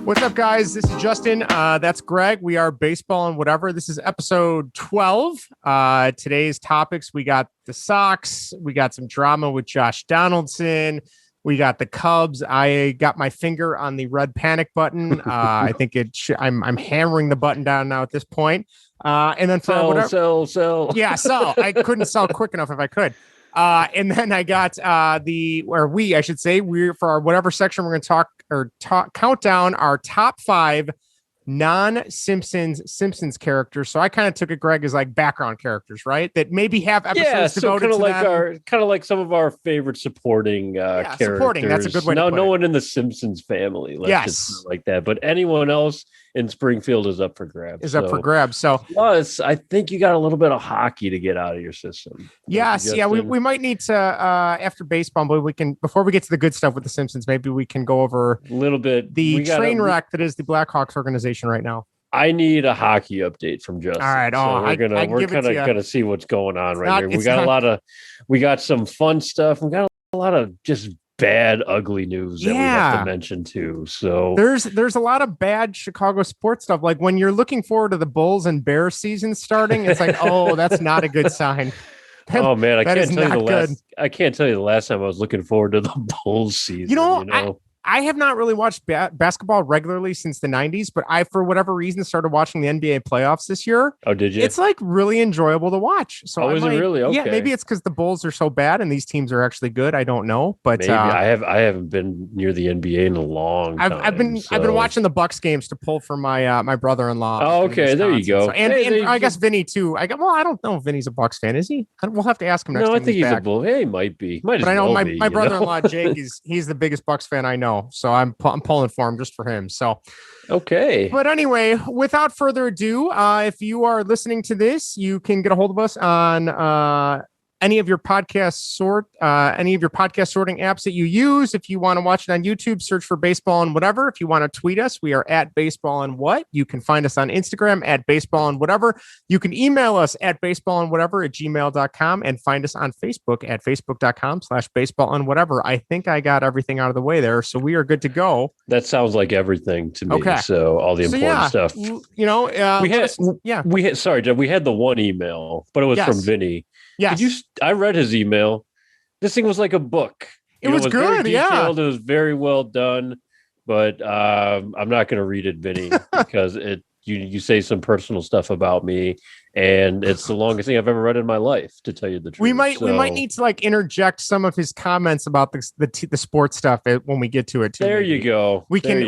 What's up, guys? This is Justin. That's Greg. We are Baseball and Whatever. This is episode 12. Today's topics, we got the Sox. We got some drama with Josh Donaldson. We got the Cubs. I got my finger on the red panic button. I think I'm hammering the button down now at this point. And then for sell. Yeah, sell. I couldn't sell quick enough if I could. And then I got we're for our whatever section, we're going to count down our top 5 non-Simpsons characters. So I kind of took it, Greg, as like background characters, right? That maybe have episodes devoted to them. Kind of like some of our favorite supporting characters. Supporting, that's a good way to put it. No one in the Simpsons family. Just like that. But anyone else in Springfield is up for grabs. So plus, I think you got a little bit of hockey to get out of your system. Yes, yeah, we might need to after baseball, but we can, before we get to the good stuff with the Simpsons, maybe we can go over a little bit the train wreck that is the Blackhawks organization right now. I need a hockey update from Justin. All right, we're kind of gonna see what's going on here. We got some fun stuff. We got a lot of just bad, ugly news that we have to mention too. So there's a lot of bad Chicago sports stuff. Like when you're looking forward to the Bulls and Bears season starting, it's like, oh, that's not a good sign. Oh man, I can't tell you the last time I was looking forward to the Bulls season. You know? I have not really watched basketball regularly since the 90s, but I, for whatever reason, started watching the NBA playoffs this year. Oh, did you? It's like really enjoyable to watch. So is it really? Okay. Yeah, maybe it's because the Bulls are so bad and these teams are actually good. I don't know, but maybe I haven't been near the NBA in a long time. I've been watching the Bucks games to pull for my my brother-in-law. Oh, okay, there you go. So, and I guess Vinny too. I don't know if Vinny's a Bucks fan, is he? We'll have to ask him next time. No, I think he's back. A Bull. Hey, he might be. But I know my brother-in-law Jake he's the biggest Bucks fan I know. So I'm pulling for him just for him. So, okay. But anyway, without further ado, if you are listening to this, you can get a hold of us on any of your podcast sorting apps that you use. If you want to watch it on YouTube, search for Baseball and Whatever. If you want to tweet us, we are at Baseball and What. You can find us on Instagram at Baseball and Whatever. You can email us at baseballandwhatever@gmail.com and find us on Facebook at facebook.com/baseball and whatever. I think I got everything out of the way there, so we are good to go. That sounds like everything to me. Okay. So all the important stuff. Sorry, Jeff, we had the one email, but it was from Vinny. Yes. I read his email. This thing was like a book. It was good. Very detailed. It was very well done, but I'm not going to read it, Vinny, because you say some personal stuff about me, and it's the longest thing I've ever read in my life, to tell you the truth. We might need to like interject some of his comments about the sports stuff when we get to it too. There maybe. You go. We can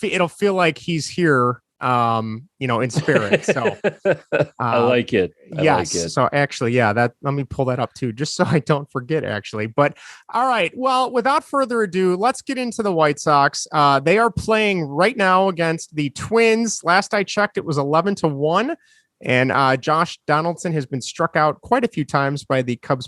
it'll feel like he's here. In spirit. So I like it. Yes. So actually, let me pull that up too, just so I don't forget actually. But all right. Well, without further ado, let's get into the White Sox. They are playing right now against the Twins. Last I checked, it was 11-1. And Josh Donaldson has been struck out quite a few times by the Cubs.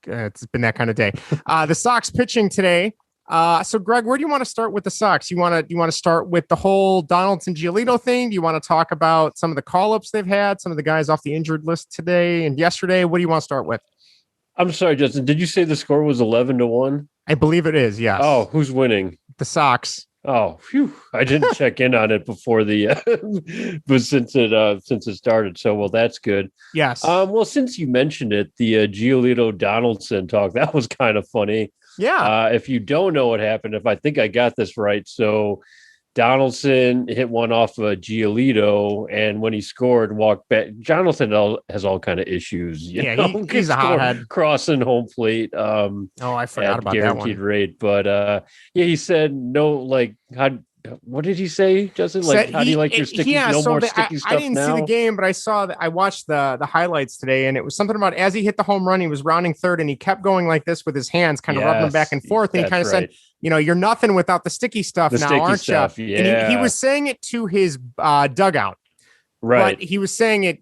It's been that kind of day. The Sox pitching today. So Greg, where do you want to start with the Sox? You want to start with the whole Donaldson Giolito thing? Do you want to talk about some of the call-ups they've had, some of the guys off the injured list today and yesterday? What do you want to start with? I'm sorry, Justin. Did you say the score was 11-1? I believe it is. Yes. Oh, who's winning? The Sox. Oh, phew. I didn't check in on it before but since it started. So, well, that's good. Yes. Well, since you mentioned it, the Giolito Donaldson talk, that was kind of funny. Yeah. If you don't know what happened, I think I got this right. So Donaldson hit one off of Giolito, and when he scored, walked back. Donaldson has all kind of issions. He's a hothead. Crossing home plate. I forgot about that one. Guaranteed rate. But he said no, like, what did he say, Justin? Like, how do you like your sticky? More sticky stuff. I didn't see the game, but I watched the highlights today, and it was something about as he hit the home run, he was rounding third, and he kept going like this with his hands, kind of rubbing them back and forth, and he kind of said, "You're nothing without the sticky stuff now, aren't you?" Yeah. And he was saying it to his dugout. Right. But he was saying it,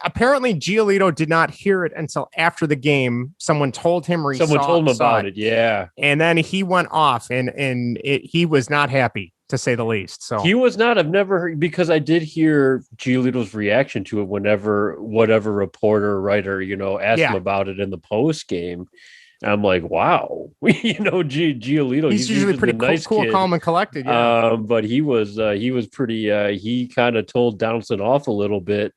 apparently Giolito did not hear it until after the game. Someone told him about it. Yeah. And then he went off and he was not happy, to say the least. So he was not. I've never heard, because I did hear Giolito's reaction to it whenever whatever reporter or writer, asked him about it in the post game. I'm like, wow, Giolito. He's usually pretty nice cool, kid. calm, and collected. Yeah. But he was pretty. He kind of told Donaldson off a little bit,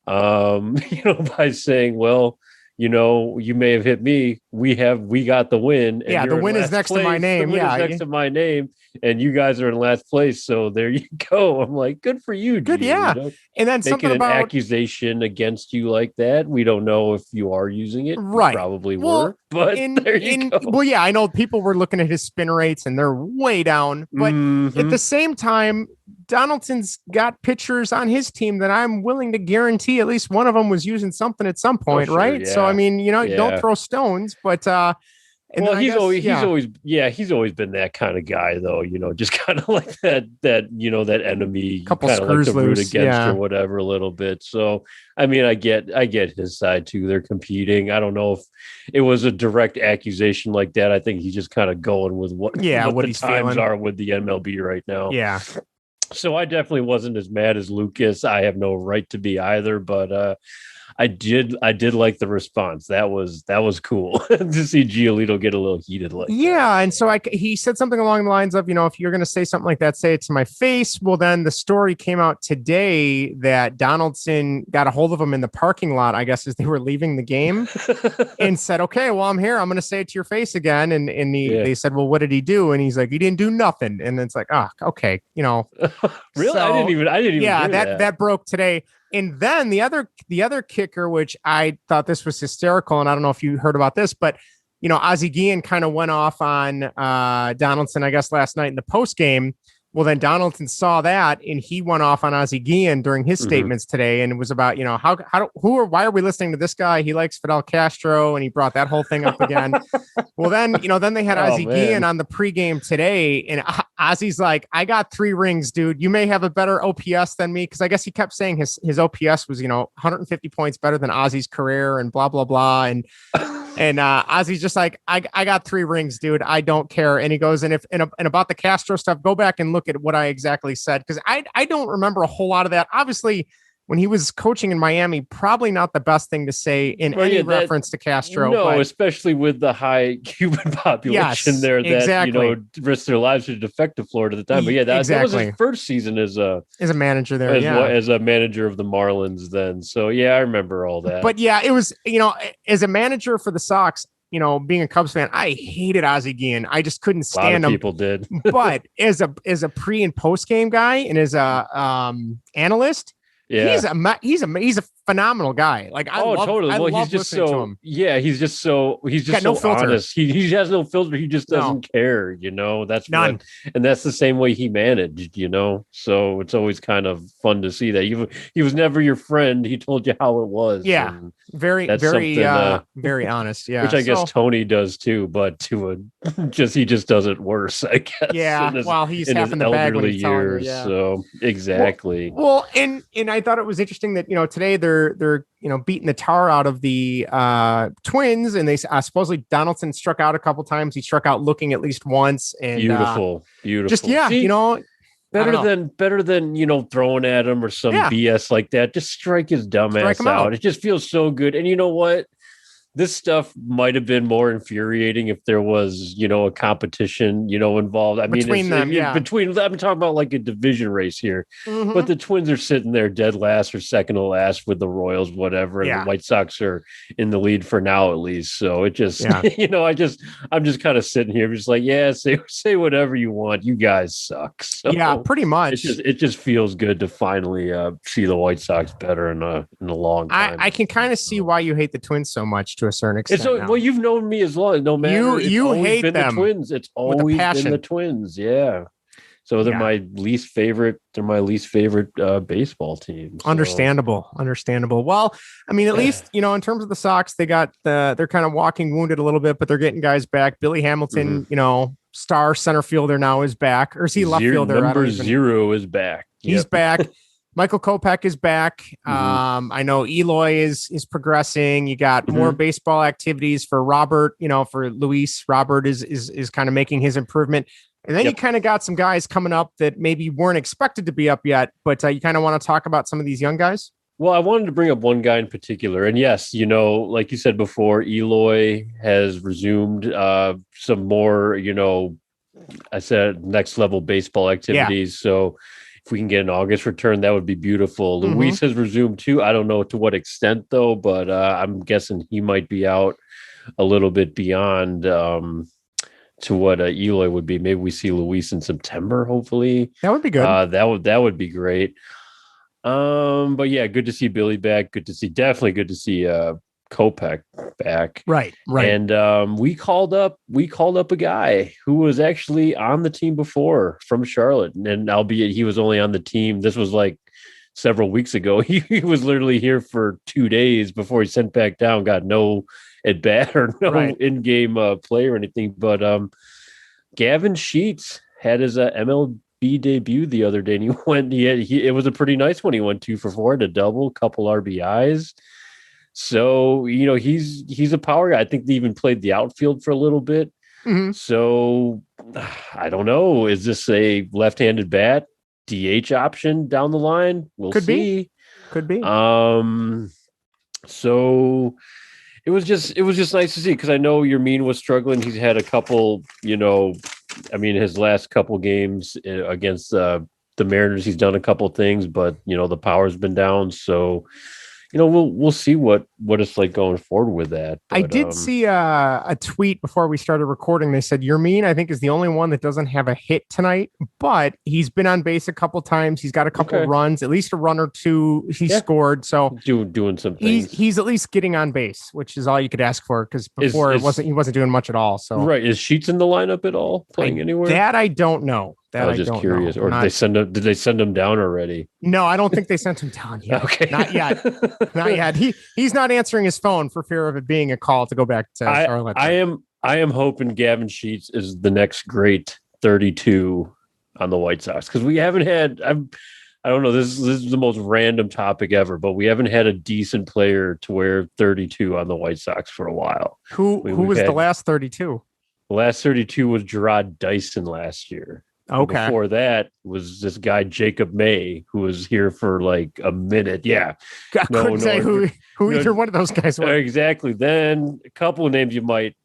by saying, well, you may have hit me. We got the win. And the win is next to my name. The win is next to my name, and you guys are in last place. So there you go. I'm like, good for you. Good, yeah. And then making an accusation against you like that. We don't know if you are using it. Right. You probably were, but there you go. Well, yeah, I know people were looking at his spin rates and they're way down, but at the same time, Donaldson's got pitchers on his team that I'm willing to guarantee at least one of them was using something at some point, right? Yeah. So I mean, don't throw stones, but he's always been that kind of guy, though. Just kind of like that enemy, couple kind of like to root against or whatever a little bit. So I mean, I get his side too. They're competing. I don't know if it was a direct accusation like that. I think he's just kind of going with what the times feeling are with the MLB right now. Yeah. So I definitely wasn't as mad as Lucas. I have no right to be either, but I did like the response. That was cool to see Giolito get a little heated like that. And so he said something along the lines of, if you're going to say something like that, say it to my face. Well, then the story came out today that Donaldson got a hold of him in the parking lot, I guess, as they were leaving the game and said, okay, well, I'm here. I'm going to say it to your face again. And they said, well, what did he do? And he's like, he didn't do nothing. And it's like, okay, Really? So, I didn't even hear that broke today. And then the other kicker, which I thought this was hysterical, and I don't know if you heard about this, but Ozzie Guillen kind of went off on Donaldson, I guess, last night in the post game. Well, then Donaldson saw that, and he went off on Ozzie Guillen during his statements today, and it was about why are we listening to this guy? He likes Fidel Castro, and he brought that whole thing up again. Well, then they had Ozzie Guillen on the pregame today, and Ozzie's like, I got 3 rings, dude. You may have a better OPS than me, because I guess he kept saying his OPS was 150 points better than Ozzie's career, and blah blah blah, and Ozzie's just like, I got 3 rings, dude. I don't care. And he goes, and about the Castro stuff, go back and look at what I exactly said, because I don't remember a whole lot of that. Obviously, when he was coaching in Miami, probably not the best thing to say in reference to Castro. No, especially with the high Cuban population that risked their lives to defect to Florida at the time. But that was his first season as a manager there, as a manager of the Marlins then. So I remember all that. But it was as a manager for the Sox, being a Cubs fan, I hated Ozzie Guillen. I just couldn't stand him. People did. But as a pre and post game guy and as a analyst, he's a phenomenal guy. Like totally. Well, he's just so he's just no so filter. Honest. He has no filter. He just doesn't care. That's none. And that's the same way he managed. So it's always kind of fun to see that. He was never your friend. He told you how it was. Yeah, very honest. Yeah, which I guess Tony does too, but he just does it worse. I guess. Yeah. While he's half in the bag when he's years. So exactly. Well, and I thought it was interesting that today they're beating the tar out of the Twins, and they supposedly Donaldson struck out a couple times. He struck out looking at least once, and beautiful. Just better than throwing at him or some BS like that. Just strike his dumb ass out. It just feels so good. And you know what? This stuff might have been more infuriating if there was, a competition, involved. I mean, I'm talking about like a division race here, but the Twins are sitting there dead last or second to last with the Royals, whatever. And the White Sox are in the lead for now, at least. So it just, I'm just kind of sitting here, just like, say whatever you want. You guys suck. So pretty much. It just feels good to finally see the White Sox better in a long time. I can kind of see why you hate the Twins so much. To a certain extent. Well, you've known me as long. No matter you hate been them. The Twins. It's always been the Twins. Yeah. So they're my least favorite. They're my least favorite baseball team. So. Understandable. Well, I mean, at least in terms of the Sox, they're kind of walking wounded a little bit, but they're getting guys back. Billy Hamilton, star center fielder now is back, or is he left fielder? Number 0 is back. He's back. Michael Kopech is back. I know Eloy is progressing. You got more baseball activities for Robert, for Luis. Robert is kind of making his improvement. And then you kind of got some guys coming up that maybe weren't expected to be up yet, but you kind of want to talk about some of these young guys. Well, I wanted to bring up one guy in particular. And yes, like you said before, Eloy has resumed some more, I said next level baseball activities. Yeah. So if we can get an August return, that would be beautiful. Mm-hmm. Luis has resumed too. I don't know to what extent though, but I'm guessing he might be out a little bit beyond to what Eloy would be. Maybe we see Luis in September, hopefully. That would be good. That would be great. But yeah, good to see Billy back. Definitely good to see Kopech back. Right. And we called up a guy who was actually on the team before from Charlotte, and albeit he was only on the team, this was like several weeks ago. He was literally here for 2 days before he sent back down. Got no at bat or no in-game play or anything. But Gavin Sheets had his MLB debut the other day, and it was a pretty nice one. He went 2 for 4, had a double, couple RBIs. So he's a power guy. I think they even played the outfield for a little bit. Mm-hmm. So I don't know, is this a left-handed bat DH option down the line? We'll see. Could be. So it was just nice to see, because I know Yermin was struggling. He's had a couple, his last couple games against the Mariners, he's done a couple things, but the power's been down. So we'll see what it's like going forward with that. But, I did see a tweet before we started recording. They said Yermin, I think, is the only one that doesn't have a hit tonight, but he's been on base a couple times. He's got a couple runs, at least a run or two. He scored. So doing some things. He's at least getting on base, which is all you could ask for, because before he wasn't doing much at all. So right, is Sheets in the lineup at all, playing anywhere? That I don't know. I was just curious. Or did they send him down already? No, I don't think they sent him down yet. Okay. Not yet. He's not answering his phone for fear of it being a call to go back to Charlotte. I am hoping Gavin Sheets is the next great 32 on the White Sox, because we haven't had, I don't know, this is the most random topic ever, but we haven't had a decent player to wear 32 on the White Sox for a while. Who was the last 32? The last 32 was Gerard Dyson last year. Okay. Before that was this guy, Jacob May, who was here for like a minute. Yeah. I couldn't say who either one of those guys was. Exactly. Then a couple of names you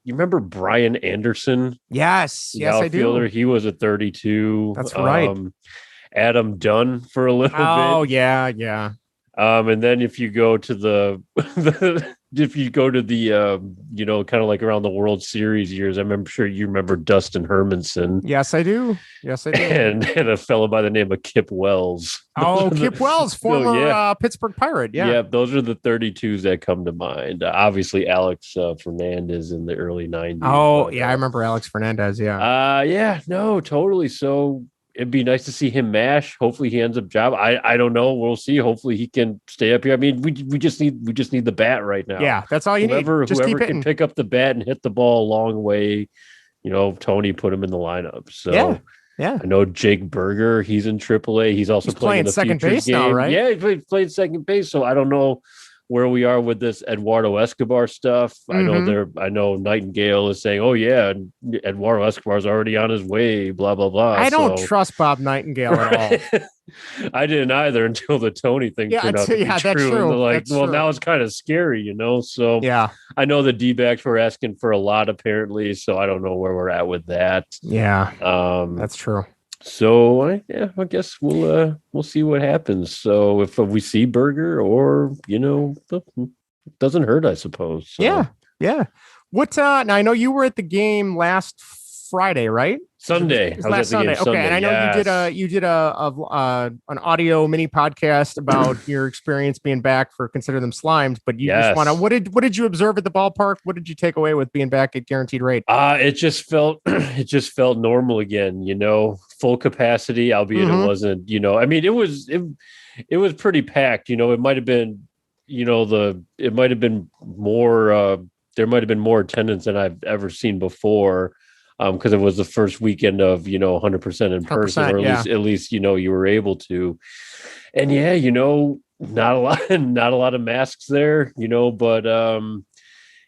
remember Brian Anderson? Yes, I do. He was a 32. That's right. Adam Dunn for a little bit. Oh, yeah. And then if you go to the kind of like around the World Series years, I'm sure you remember Dustin Hermanson. Yes, I do. And a fellow by the name of Kip Wells. Oh, Kip Wells, former Pittsburgh Pirate. Yeah, those are the 32s that come to mind. Obviously, Alex Fernandez in the early 90s. Oh, I remember Alex Fernandez. Yeah. No, totally. So it'd be nice to see him mash. Hopefully he ends up job. I don't know. We'll see. Hopefully he can stay up here. I mean, we just need the bat right now. Yeah, that's all you need. Just whoever can pick up the bat and hit the ball a long way, Tony put him in the lineup. So yeah. I know Jake Berger, he's in AAA. He's also playing the second base game now, right? Yeah, he played second base. So I don't know where we are with this Eduardo Escobar stuff. Mm-hmm. I know Nightingale is saying, oh yeah, Eduardo Escobar's already on his way, blah, blah, blah. I don't trust Bob Nightingale at all. I didn't either until the Tony thing turned out to be true. That's true. Now it's kind of scary, So yeah, I know the D-backs were asking for a lot apparently, so I don't know where we're at with that. Yeah, that's true. So I guess we'll see what happens. So if we see Berger, or it doesn't hurt, I suppose. So. Yeah. What? Now I know you were at the game last Friday, right? Sunday. Last Sunday. Okay, Sunday. And I know you did an audio mini podcast about your experience being back for Consider Them Slimed, but you just want to. What did you observe at the ballpark? What did you take away with being back at Guaranteed Rate? It just felt normal again. Full capacity, albeit it wasn't. It was pretty packed. It might have been. It might have been more. There might have been more attendance than I've ever seen before. Because it was the first weekend of 100% in person, or at least you were able to, and not a lot of masks there, but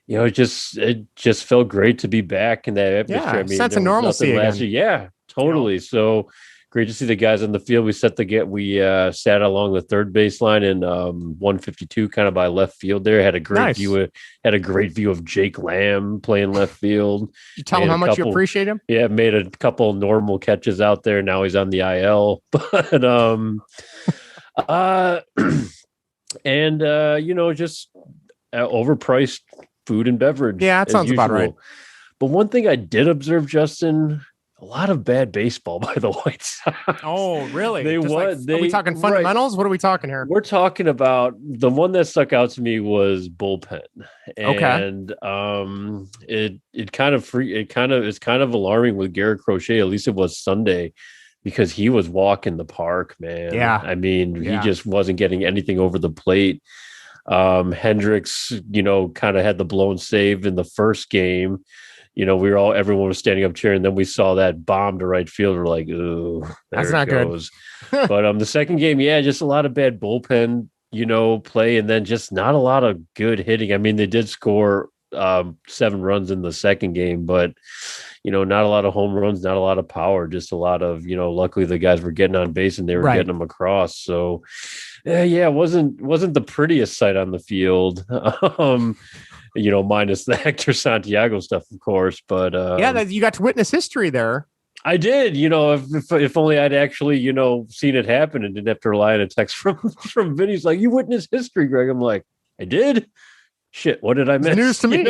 it just felt great to be back in that atmosphere. Sense of normalcy again. Yeah, totally. So great to see the guys on the field. We sat along the third baseline in 152, kind of by left field. There had a great view of Jake Lamb playing left field. You tell him how much you appreciate him. Yeah, made a couple normal catches out there. Now he's on the IL, but just overpriced food and beverage. Yeah, that sounds about right. But one thing I did observe, Justin, a lot of bad baseball by the White Sox. Oh, really? Are we talking fundamentals? Right. What are we talking here? We're talking about the one that stuck out to me was bullpen. And it's kind of alarming with Garrett Crochet. At least it was Sunday, because he was walking the park, man. Yeah. I mean, he just wasn't getting anything over the plate. Hendricks, kind of had the blown save in the first game. Everyone was standing up cheering. Then we saw that bomb to right field. We're like, ooh, that's not good. But the second game, just a lot of bad bullpen, play, and then just not a lot of good hitting. I mean, they did score 7 runs in the second game, but not a lot of home runs, not a lot of power, just a lot of, luckily the guys were getting on base and they were getting them across. So it wasn't the prettiest sight on the field. Minus the Hector Santiago stuff, of course, but you got to witness history there. I did, if only I'd actually, seen it happen and didn't have to rely on a text from Vinny. He's like, you witnessed history, Greg. I'm like, I did. Shit, what did I miss? It's news to me.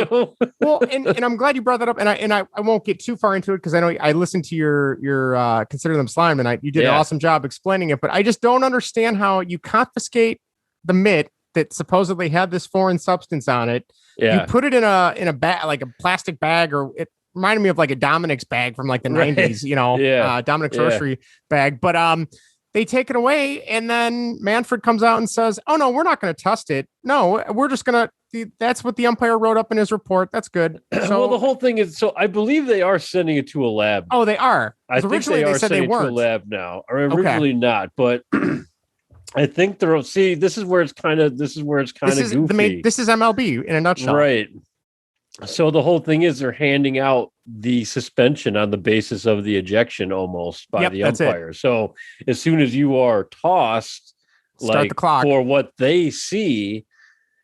Well, and I'm glad you brought that up. And I won't get too far into it because I know I listened to your Consider Them Slime, and you did an awesome job explaining it. But I just don't understand how you confiscate the mitt that supposedly had this foreign substance on it. Yeah. You put it in a bag, like a plastic bag, or it reminded me of like a Dominic's bag from like the 90s, Dominic's grocery bag. But they take it away, and then Manfred comes out and says, "Oh no, we're not going to test it. No, we're just going to." That's what the umpire wrote up in his report. That's good. So, well, the whole thing is, I believe they are sending it to a lab. Oh, they are. I think they are sending it to a lab now, or originally not, but. I think this is where it's kind of goofy. This is MLB in a nutshell. Right. So the whole thing is they're handing out the suspension on the basis of the ejection almost by the umpire. So as soon as you are tossed, start the clock for what they see,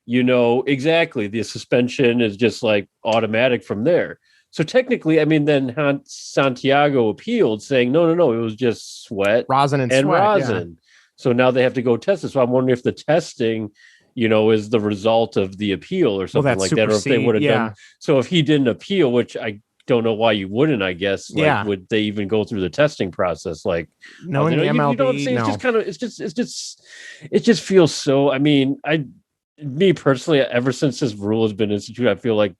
exactly, the suspension is just like automatic from there. So technically, I mean, then Santiago appealed saying, no, it was just sweat, rosin and sweat, rosin. Yeah. So now they have to go test it. So I'm wondering if the testing, is the result of the appeal or something like that, or if they would have done. So if he didn't appeal, which I don't know why you wouldn't, I guess, would they even go through the testing process? Like, no, in the MLB, you don't see, it's just kind of, it just feels so. I mean, me personally, ever since this rule has been instituted, I feel like,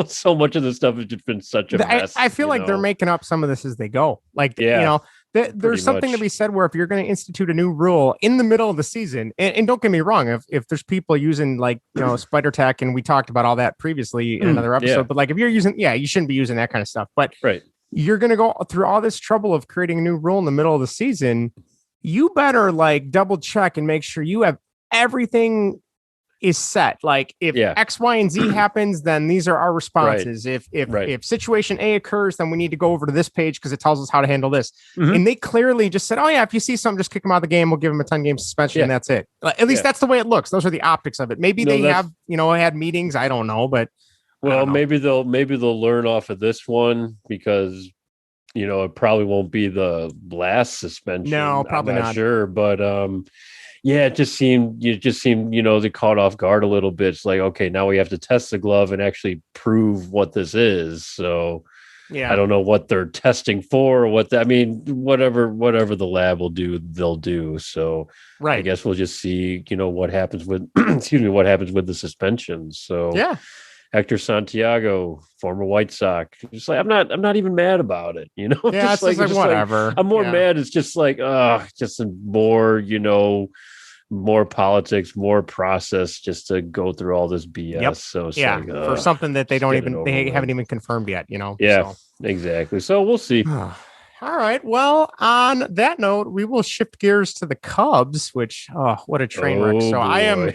so much of this stuff has just been such a mess. I feel like they're making up some of this as they go. Like, there's something to be said where if you're going to institute a new rule in the middle of the season, and don't get me wrong, if there's people using spider tack, and we talked about all that previously in another episode, but like if you're using, you shouldn't be using that kind of stuff. But you're going to go through all this trouble of creating a new rule in the middle of the season. You better double check and make sure you have everything is set. Like if X, Y, and Z happens, then these are our responses. If situation A occurs, then we need to go over to this page because it tells us how to handle this. Mm-hmm. And they clearly just said, "Oh yeah, if you see something, just kick them out of the game. We'll give them a 10-game suspension, and that's it." At least that's the way it looks. Those are the optics of it. Maybe they have had meetings. I don't know, but maybe they'll learn off of this one because it probably won't be the last suspension. No, probably I'm not sure, but it just seemed, they caught off guard a little bit. It's like, okay, now we have to test the glove and actually prove what this is. So I don't know what they're testing for or whatever the lab will do, they'll do. So I guess we'll just see, what happens with, what happens with the suspensions. So Hector Santiago, former White Sox, just like, I'm not even mad about it. Just whatever. I'm more mad. It's just like, just more, more politics, more process just to go through all this BS. Yep. So it's for something that they haven't even confirmed yet, Yeah, exactly. So we'll see. All right. Well, on that note, we will shift gears to the Cubs, which, what a train wreck. So I am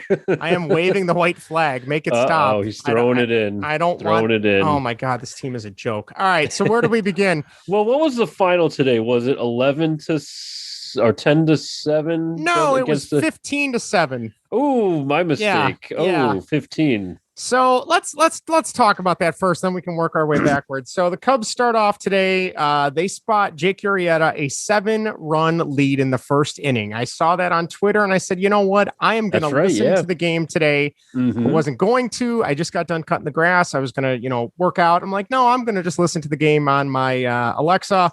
waving the white flag. Make it stop. Oh, he's throwing it in. I don't want it in. Oh my God, this team is a joke. All right. So where do we begin? Well, what was the final today? Was it 10-7? No, it was 15-7. Oh, my mistake. Yeah. 15. So let's talk about that first, then we can work our way backwards. So the Cubs start off today. They spot Jake Arrieta a 7-run lead in the first inning. I saw that on Twitter and I said, you know what? I am going to listen to the game today. Mm-hmm. I wasn't going to. I just got done cutting the grass. I was going to, work out. I'm like, no, I'm going to just listen to the game on my Alexa,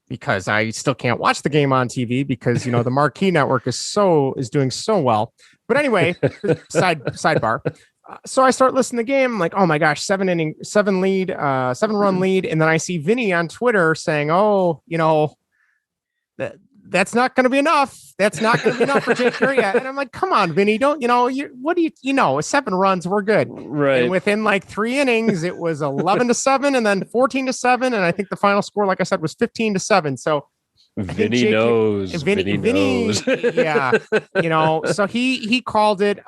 because I still can't watch the game on TV because, the Marquee Network is doing so well. But anyway, sidebar. So I start listening to the game. I'm like, oh my gosh, 7-run lead. And then I see Vinny on Twitter saying, that's not going to be enough. That's not going to be enough for Jake Arrieta. And I'm like, come on, Vinny, what do you 7 runs, we're good. Right. And within like 3 innings, it was 11-7 and then 14-7. And I think the final score, like I said, was 15-7 . So Vinny knows. Vinny knows. Yeah. So he called it,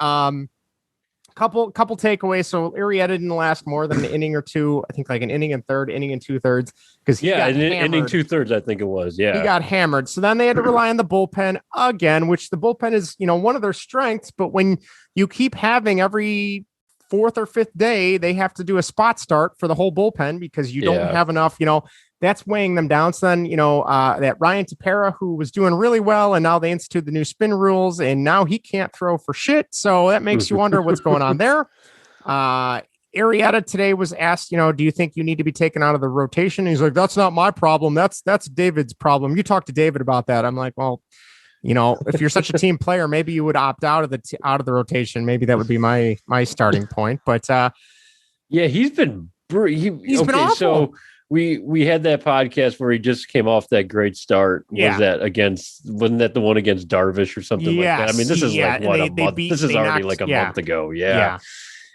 couple takeaways. So Arrieta didn't last more than an inning or two. I think like an inning and third, inning and 2/3, because inning 2/3. I think it was. Yeah, he got hammered. So then they had to rely on the bullpen again, which the bullpen is one of their strengths. But when you keep having every 4th or 5th day, they have to do a spot start for the whole bullpen because you don't have enough. That's weighing them down. So then, that Ryan Tepera, who was doing really well, and now they institute the new spin rules, and now he can't throw for shit. So that makes you wonder what's going on there. Arrieta today was asked, do you think you need to be taken out of the rotation? And he's like, that's not my problem. That's David's problem. You talk to David about that. I'm like, well, if you're such a team player, maybe you would opt out of the rotation. Maybe that would be my starting point. But he's been he's been awful. So we had that podcast where he just came off that great start. Wasn't that the one against Darvish or something like that? I mean, this is like what a month. This is already like a month ago. Yeah.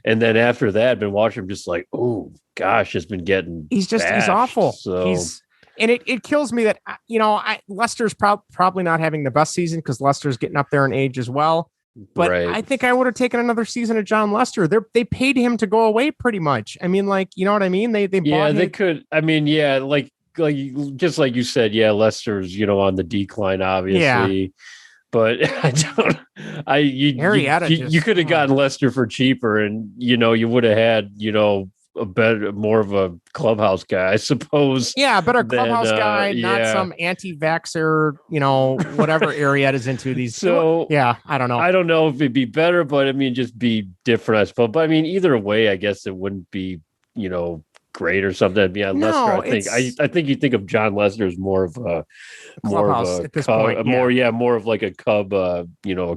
And then after that, I've been watching him just like, oh gosh, it's been getting. He's awful. So. And it kills me that, Lester's probably not having the best season because Lester's getting up there in age as well. But I think I would have taken another season of John Lester. They paid him to go away pretty much. I mean, like, you know what I mean? They bought him. They could. I mean, like just like you said, Lester's, on the decline, obviously. Yeah. But you could have gotten Lester for cheaper, and you would have had more of a clubhouse guy, I suppose. Yeah, better clubhouse guy, not some anti-vaxxer, whatever Arrieta's into these. So I don't know. I don't know if it'd be better, but I mean, just be different, I suppose. But I mean, either way, I guess it wouldn't be, great or something. Yeah, Lester. I think you think of John Lester as more of a Cub, more of like a Cub, a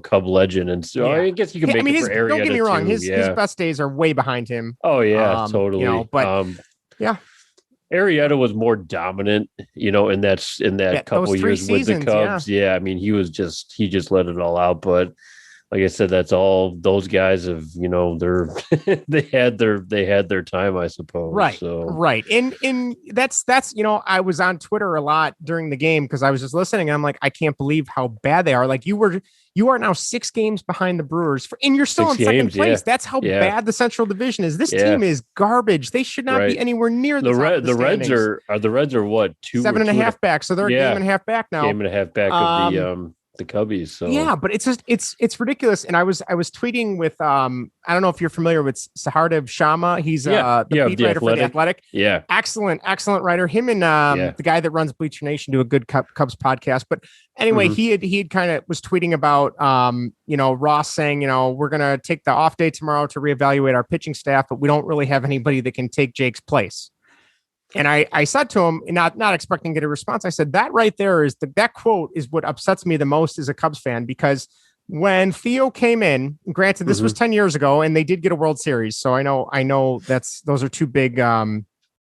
Cub legend, and so I guess you can make it for Arrieta. Don't get me wrong, his best days are way behind him. Oh yeah, totally. Arrieta was more dominant, in that couple years with the Cubs. Yeah, I mean, he just let it all out, but. Like I said, that's all those guys have, they had their time, I suppose. Right. So. Right. And that's, I was on Twitter a lot during the game because I was just listening and I'm like, I can't believe how bad they are. Like you are now 6 games behind the Brewers and you're still in second place. That's how bad the Central Division is. This team is garbage. They should not be anywhere near the Reds are what? 7.5 back. So they're a game and a half back now. Game and a half back of the Cubbies. So but it's just it's ridiculous. And I was tweeting with I don't know if you're familiar with Sahardev Sharma. He's the beat writer for The Athletic. Yeah, excellent writer. Him and the guy that runs Bleacher Nation do a good Cubs podcast. But anyway, he had kind of was tweeting about Ross saying we're gonna take the off day tomorrow to reevaluate our pitching staff, but we don't really have anybody that can take Jake's place. And I said to him, not expecting to get a response, I said, that right there is that quote is what upsets me the most as a Cubs fan, because when Theo came in, granted, this was 10 years ago and they did get a World Series. So I know those are two big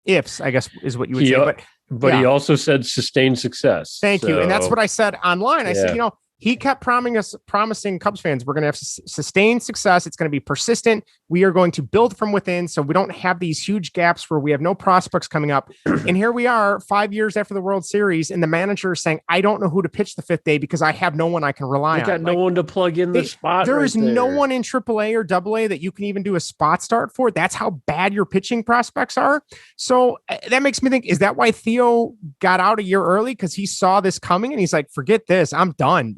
ifs, I guess is what you would say. But he also said sustained success. Thank you. And that's what I said online. I said, he kept promising Cubs fans, we're going to have sustained success. It's going to be persistent. We are going to build from within, so we don't have these huge gaps where we have no prospects coming up. And here we are 5 years after the World Series, and the manager is saying, I don't know who to pitch the fifth day because I have no one I can rely on. They got no one to plug in the spot. There is no one in AAA or AA that you can even do a spot start for. That's how bad your pitching prospects are. So that makes me think, is that why Theo got out a year early? Because he saw this coming and he's like, forget this, I'm done.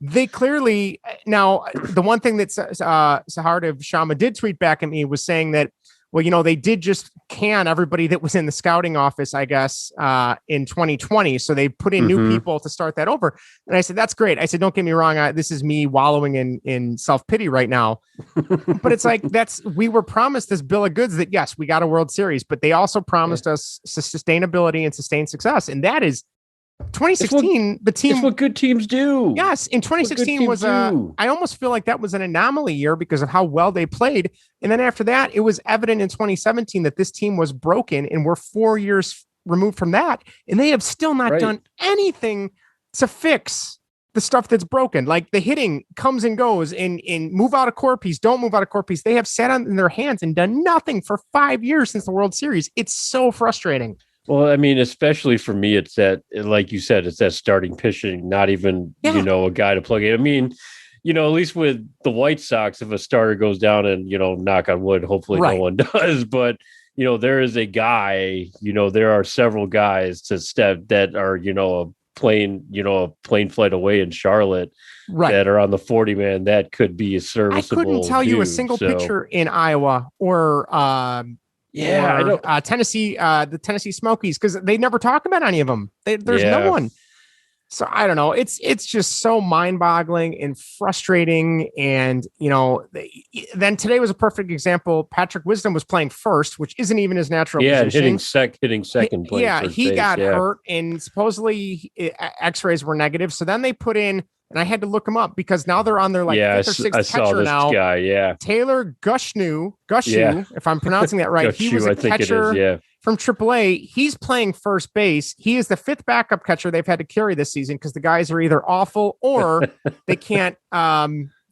They clearly, now the one thing that Sahardiv Sharma did tweet back at me was saying that, well, they did just can everybody that was in the scouting office, I guess, in 2020. So they put in new people to start that over. And I said, that's great. I said, don't get me wrong. This is me wallowing in self-pity right now. But it's like, we were promised this bill of goods that, yes, we got a World Series, but they also promised us sustainability and sustained success. And that is 2016, the team. That's what good teams do. Yes. In 2016 was I almost feel like that was an anomaly year because of how well they played. And then after that, it was evident in 2017 that this team was broken, and we're 4 years removed from that. And they have still not done anything to fix the stuff that's broken. Like the hitting comes and goes and move out a core piece, don't move out a core piece. They have sat on their hands and done nothing for 5 years since the World Series. It's so frustrating. Well, I mean, especially for me, it's that, like you said, it's that starting pitching, not even, a guy to plug in. I mean, at least with the White Sox, if a starter goes down and, knock on wood, hopefully no one does. But, there is a guy, there are several guys to step that are, a plane flight away in Charlotte that are on the 40-man. That could be a serviceable. I couldn't tell you a single pitcher in Iowa or, I don't. Tennessee, the Tennessee Smokies, because they never talk about any of them. There's no one. So I don't know. It's just so mind-boggling and frustrating. And then today was a perfect example. Patrick Wisdom was playing first, which isn't even his natural position. hitting second place. He got hurt, and supposedly X-rays were negative. So then they put in. And I had to look him up because now they're on their fifth or sixth catcher now. Guy, Taylor Gushue, if I'm pronouncing that right. He was a catcher from AAA. He's playing first base. He is the fifth backup catcher they've had to carry this season because the guys are either awful or they can't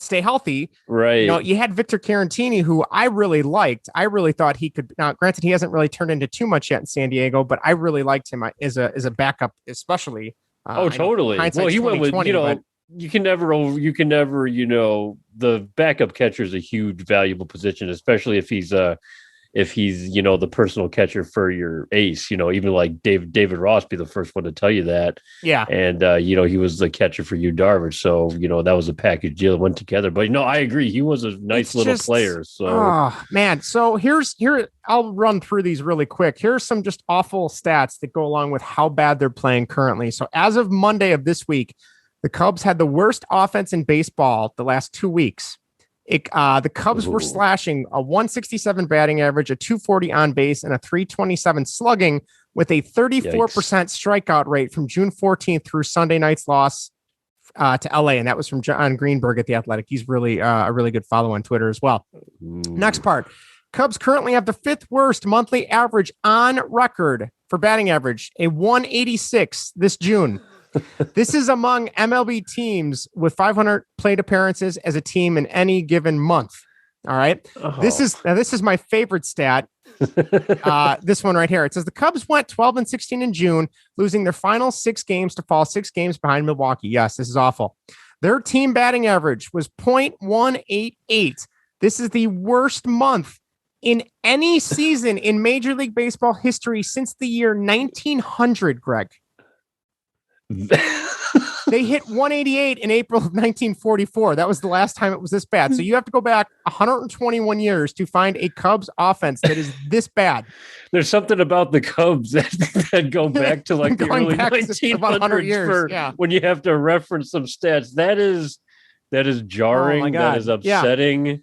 stay healthy. Right. You had Victor Carantini, who I really liked. I really thought he could. Now, granted, he hasn't really turned into too much yet in San Diego, but I really liked him as a backup, especially. Totally. Well, he went with You can never, the backup catcher is a huge, valuable position, especially if he's the personal catcher for your ace, even like David Ross be the first one to tell you that. Yeah. And, he was the catcher for Yu Darvish. So, that was a package deal that went together. But, I agree. He was a nice player. So, oh, man. So here, I'll run through these really quick. Here's some just awful stats that go along with how bad they're playing currently. So as of Monday of this week, the Cubs had the worst offense in baseball the last 2 weeks. The Cubs were slashing a 167 batting average, a 240 on base, and a 327 slugging with a 34% strikeout rate from June 14th through Sunday night's loss to LA. And that was from John Greenberg at The Athletic. He's really a really good follow on Twitter as well. Next part. Cubs currently have the fifth worst monthly average on record for batting average, a 186 this June. This is among MLB teams with 500 plate appearances as a team in any given month. All right. This is my favorite stat. This one right here. It says the Cubs went 12-16 in June, losing their final 6 games to fall 6 games behind Milwaukee. Yes, this is awful. Their team batting average was .188. This is the worst month in any season in Major League Baseball history since the year 1900, Greg. They hit 188 in April of 1944. That was the last time it was this bad. So you have to go back 121 years to find a Cubs offense that is this bad. There's something about the Cubs that go back to like the early 1900s when you have to reference some stats. That is jarring. Oh, that is upsetting. Yeah.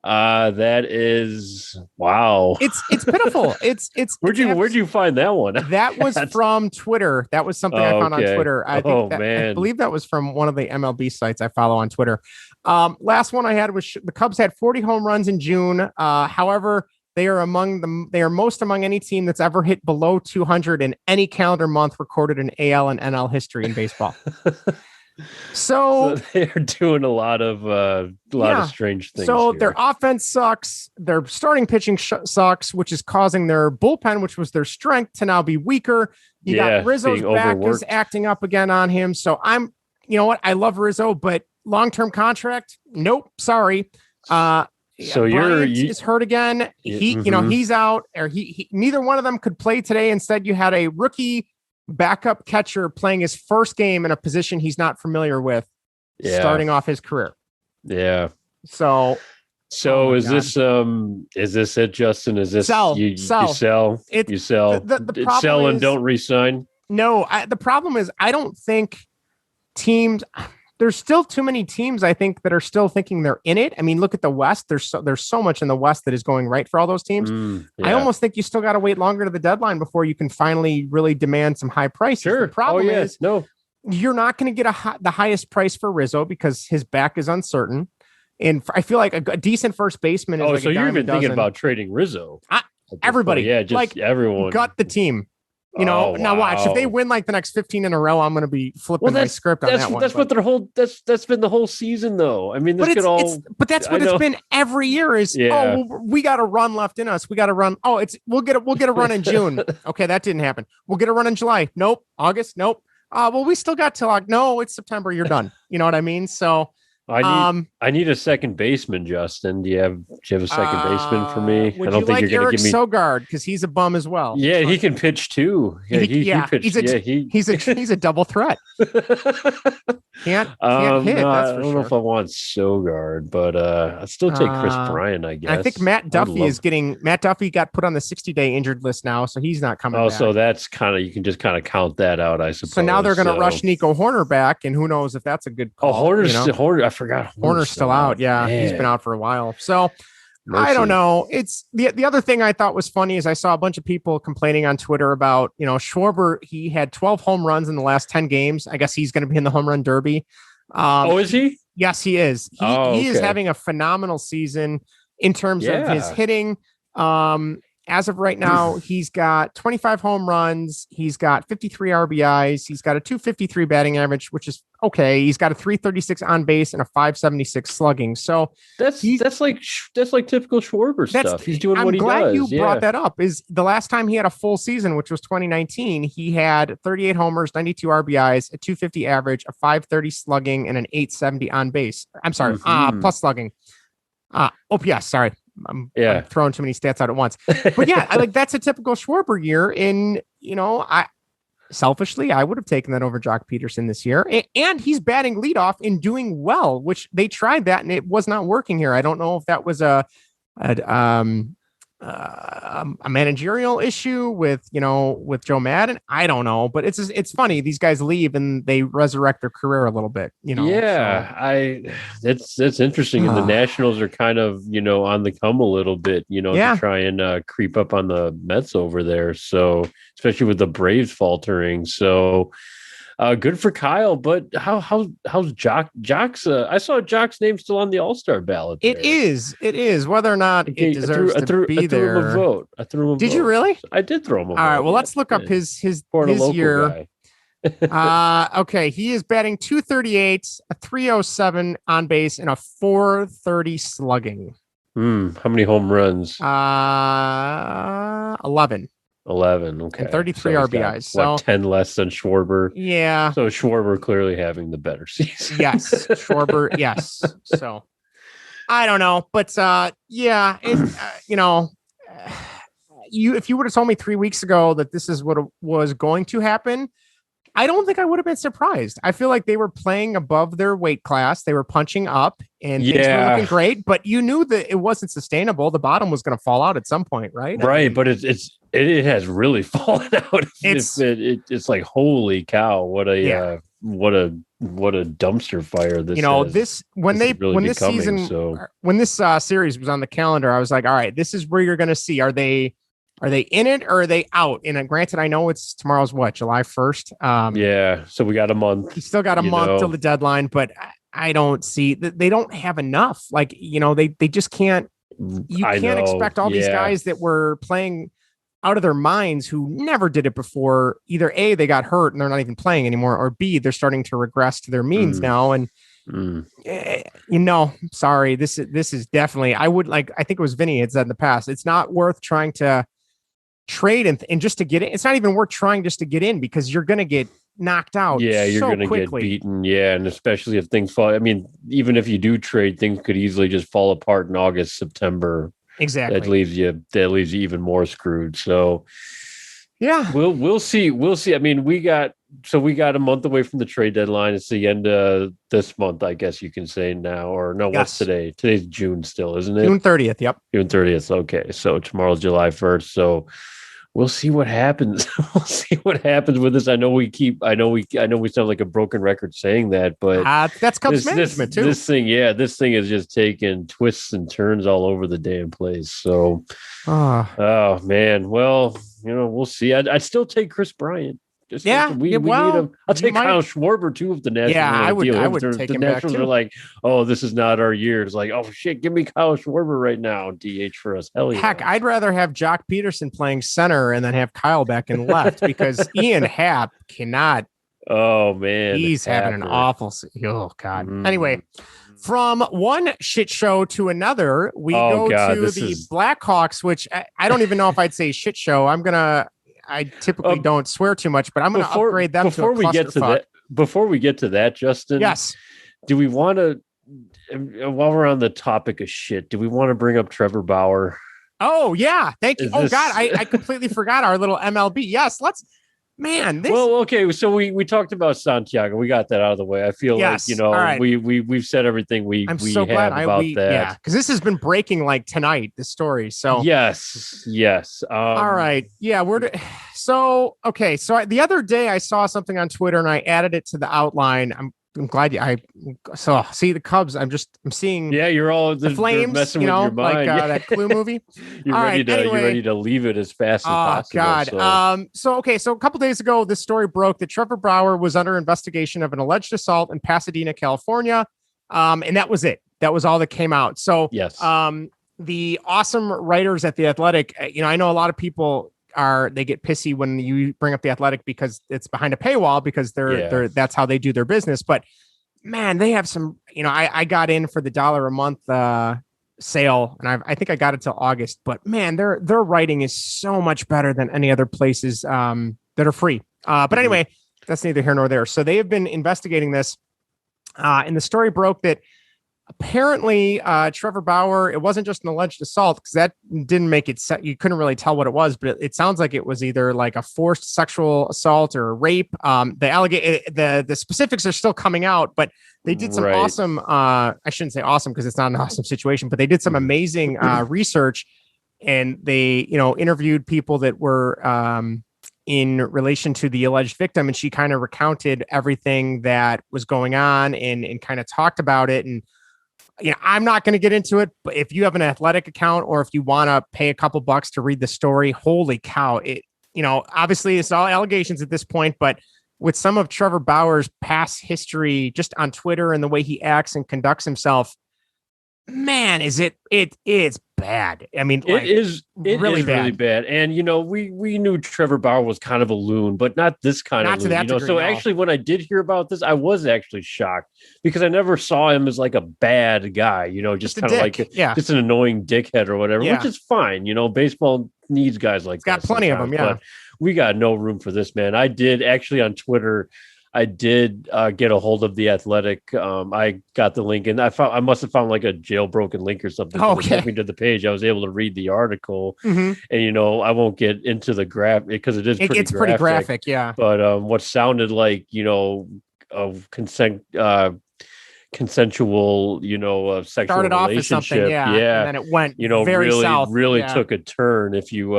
That is wow. It's pitiful. It's where'd you find that one? That was from Twitter. That was something I found on Twitter. I believe that was from one of the MLB sites I follow on Twitter. Last one I had was the Cubs had 40 home runs in June. However, they are most among any team that's ever hit below 200 in any calendar month recorded in AL and NL history in baseball. So they're doing a lot of strange things. So here. Their offense sucks. Their starting pitching sucks, which is causing their bullpen, which was their strength, to now be weaker. You got Rizzo's back is acting up again on him. So you know what? I love Rizzo, but long-term contract, nope, sorry. So Bryant is hurt again. He's out, or neither one of them could play today. Instead, you had a rookie backup catcher playing his first game in a position he's not familiar with, starting off his career. Yeah. So is this it, Justin? Is this you sell? You sell. The sell and don't re-sign? No, the problem is I don't think teams. There's still too many teams, I think, that are still thinking they're in it. I mean, look at the West. There's so much in the West that is going right for all those teams. I almost think you still got to wait longer to the deadline before you can finally really demand some high prices. Sure. The problem is you're not going to get the highest price for Rizzo because his back is uncertain. And I feel like a decent first baseman is so you're even thinking about trading Rizzo. Everybody. Yeah, just everyone. Gut the team. Now watch, if they win like the next 15 in a row, I'm going to be flipping my script on that one. That's what that's been the whole season though. I mean, but that's what it's been every year is, we got a run left in us. We got to run. We'll get a run in June. Okay. That didn't happen. We'll get a run in July. Nope. August. Nope. We still got till no, it's September. You're done. You know what I mean? So I need a second baseman, Justin. Do you have a second baseman for me? I don't think you're going to give me Sogard because he's a bum as well. Yeah, he can pitch too. Yeah, he pitched. He's a double threat. Can't hit. I don't know if I want Sogard, but I'd still take Chris Bryant, I guess. I think Matt Duffy got put on the 60-day injured list now, so he's not coming back. So that's you can just count that out, I suppose. So now they're going to rush Nico Horner back, and who knows if that's a good call. Horner, I forgot. Horner's still out. Yeah, man. He's been out for a while. So I don't know. It's the other thing I thought was funny is I saw a bunch of people complaining on Twitter about, Schwarber. He had 12 home runs in the last 10 games. I guess he's going to be in the home run derby. Is he? Yes, he is. He is having a phenomenal season in terms of his hitting. As of right now, he's got 25 home runs. He's got 53 RBIs. He's got a 253 batting average, which is okay. He's got a 336 on base and a 576 slugging. So that's like typical Schwarber stuff. He's doing what he does. I'm glad you brought that up. Is the last time he had a full season, which was 2019, he had 38 homers, 92 RBIs, a 250 average, a 530 slugging, and an 870 on base. I'm sorry, plus slugging. OPS, sorry. I'm throwing too many stats out at once. But yeah, that's a typical Schwarber year. And, selfishly, I would have taken that over Jock Peterson this year. And he's batting leadoff and doing well, which they tried that and it was not working here. I don't know if that was a managerial issue with Joe Madden. I don't know, but it's funny. These guys leave and they resurrect their career a little bit, Yeah, that's interesting. And the Nationals are kind of, on the come a little bit, to try and creep up on the Mets over there. So especially with the Braves faltering. So good for Kyle, but how's Jock's? I saw Jock's name still on the All-Star ballot. It is whether or not it deserves to be there. I threw him a vote. Did you really? I did throw him a vote. All right. Well, let's look up his year. Okay, he is batting 238, a 307 on base, and a 430 slugging. How many home runs? 11. 11, okay. And 33 RBIs. So 10 less than Schwarber. Yeah. So Schwarber clearly having the better season. Yes, Schwarber. Yes. So I don't know, but if you would have told me 3 weeks ago that this is what was going to happen, I don't think I would have been surprised. I feel like they were playing above their weight class. They were punching up and things were looking great, but you knew that it wasn't sustainable. The bottom was going to fall out at some point, right? Right. But it has really fallen out. It's like, holy cow. What a dumpster fire this when this series was on the calendar, I was like, all right, this is where you're going to see, are they in it or are they out? And granted, I know it's tomorrow's July 1st. So we got a month. You still got a month till the deadline, but I don't see that they don't have enough. Like, they just can't. You can't expect all these guys that were playing out of their minds who never did it before. Either A, they got hurt and they're not even playing anymore, or B, they're starting to regress to their means now. And sorry, this is definitely, I think it was Vinny had said in the past, it's not worth trying to trade and just to get in. It's not even worth trying just to get in, because you're going to get knocked out. Yeah, you're going to get beaten. Yeah, and especially if things fall. I mean, even if you do trade, things could easily just fall apart in August, September. Exactly. That leaves you even more screwed. So yeah, we'll see. We'll see. I mean, we got a month away from the trade deadline. It's the end of this month, I guess you can say now. Or no, What's today? Today's June still, isn't it? June 30th. Yep. June 30th. Okay. So tomorrow's July 1st. So we'll see what happens. We'll see what happens with this. I know we sound like a broken record saying that, but that's Cubs management too. This thing is just taking twists and turns all over the damn place. So, oh man. Well, we'll see. I'd still take Chris Bryant. We need him. I'll take Kyle Schwarber too if the Nationals. Yeah, I would take him Nationals back too. Are like, oh, this is not our year. It's like, oh shit, give me Kyle Schwarber right now, DH for us. Hell yeah. Heck, I'd rather have Jock Peterson playing center and then have Kyle back in left, because Ian Happ cannot. Oh man, he's having an awful. Oh god. Anyway, from one shit show to another, we go to the Blackhawks, which I don't even know if I'd say shit show. I typically don't swear too much, but I'm going to upgrade them to a clusterfuck. Before we get to that, Justin, yes. Do we want to, while we're on the topic of shit, do we want to bring up Trevor Bauer? Oh yeah, thank you. God, I completely forgot our little MLB. Yes, let's. Man, well, okay. So we talked about Santiago. We got that out of the way. I feel like right. we've said everything I'm so glad about that. Yeah, because this has been breaking like tonight. The story. So yes. All right. Yeah, So the other day I saw something on Twitter and I added it to the outline. I'm glad see the Cubs. I'm seeing. Yeah, you're all the flames, messing with your mind. Like that Clue movie. You're ready to leave it as fast as possible. God. So a couple days ago, this story broke that Trevor Bauer was under investigation of an alleged assault in Pasadena, California. And that was it. That was all that came out. So yes. The awesome writers at The Athletic, I know a lot of people they get pissy when you bring up The Athletic because it's behind a paywall, because they're that's how they do their business. But man, they have some, I got in for the $1 a month sale, and I think I got it till August, but man, their writing is so much better than any other places that are free. But anyway, that's neither here nor there. So they have been investigating this. And the story broke that apparently, Trevor Bauer, it wasn't just an alleged assault, because that didn't make it you couldn't really tell what it was, but it sounds like it was either like a forced sexual assault or rape. The specifics are still coming out, but they did some awesome, I shouldn't say awesome because it's not an awesome situation, but they did some amazing research, and they, interviewed people that were in relation to the alleged victim, and she kind of recounted everything that was going on and kind of talked about it. And I'm not going to get into it, but if you have an Athletic account, or if you want to pay a couple bucks to read the story, holy cow. Obviously it's all allegations at this point, but with some of Trevor Bauer's past history, just on Twitter and the way he acts and conducts himself, man, it's bad. I mean, it is really bad. And we knew Trevor Bauer was kind of a loon, but not this kind of loon. So actually, when I did hear about this, I was actually shocked, because I never saw him as like a bad guy. Just kind of like just an annoying dickhead or whatever, which is fine. Baseball needs guys like that. Got plenty of them. Yeah, but we got no room for this, man. I did actually on Twitter. I did get a hold of The Athletic. I got the link, and I must have found like a jailbroken link or something. Okay. It took me to the page. I was able to read the article, and I won't get into the graph because it is pretty graphic. Yeah. But what sounded like a consensual, sexual started off relationship. As something, and then it went very south. Really took a turn if you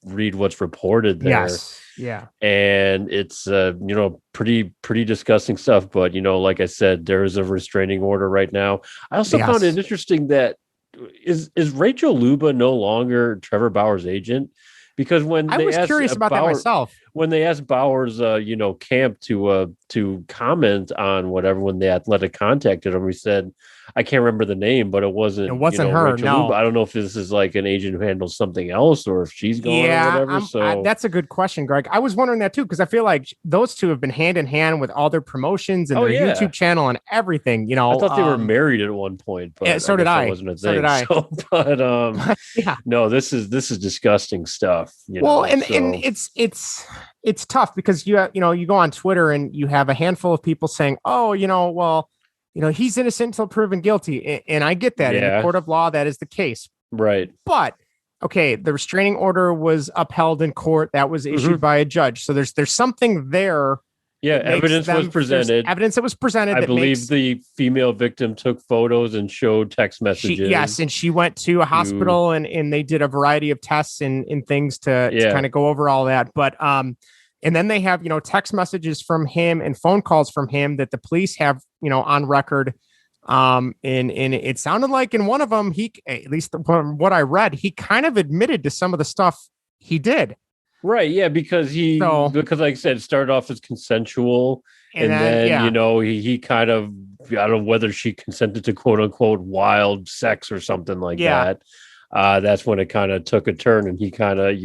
read what's reported there. Yes. Yeah. And it's pretty disgusting stuff. But like I said, there is a restraining order right now. I also found it interesting that is Rachel Luba no longer Trevor Bauer's agent? Because when I was curious about that myself. when they asked Bauer's, camp to comment on whatever, when the Athletic contacted him, he said, I can't remember the name, but it wasn't her. Rachel No, Luba. I don't know if this is like an agent who handles something else or if she's going or whatever. That's a good question, Greg. I was wondering that too, because I feel like those two have been hand in hand with all their promotions and their YouTube channel and everything. You know, I thought they were married at one point, but so did I. Wasn't a thing. So did I. So, but no, this is disgusting stuff. And it's tough because you go on Twitter and you have a handful of people saying, oh, he's innocent until proven guilty. And I get that. In the court of law, that is the case. Right. But, okay, the restraining order was upheld in court. That was issued by a judge. So there's something there. Yeah, evidence was presented. Evidence that was presented. I believe the female victim took photos and showed text messages. And she went to a hospital and they did a variety of tests and things to kind of go over all that. But and then they have, text messages from him and phone calls from him that the police have, on record. And it sounded like in one of them, he, at least from what I read, he kind of admitted to some of the stuff he did. Right. Yeah. Because like I said, it started off as consensual. And then he kind of, I don't know whether she consented to quote unquote wild sex or something like that. That's when it kind of took a turn and he kind of,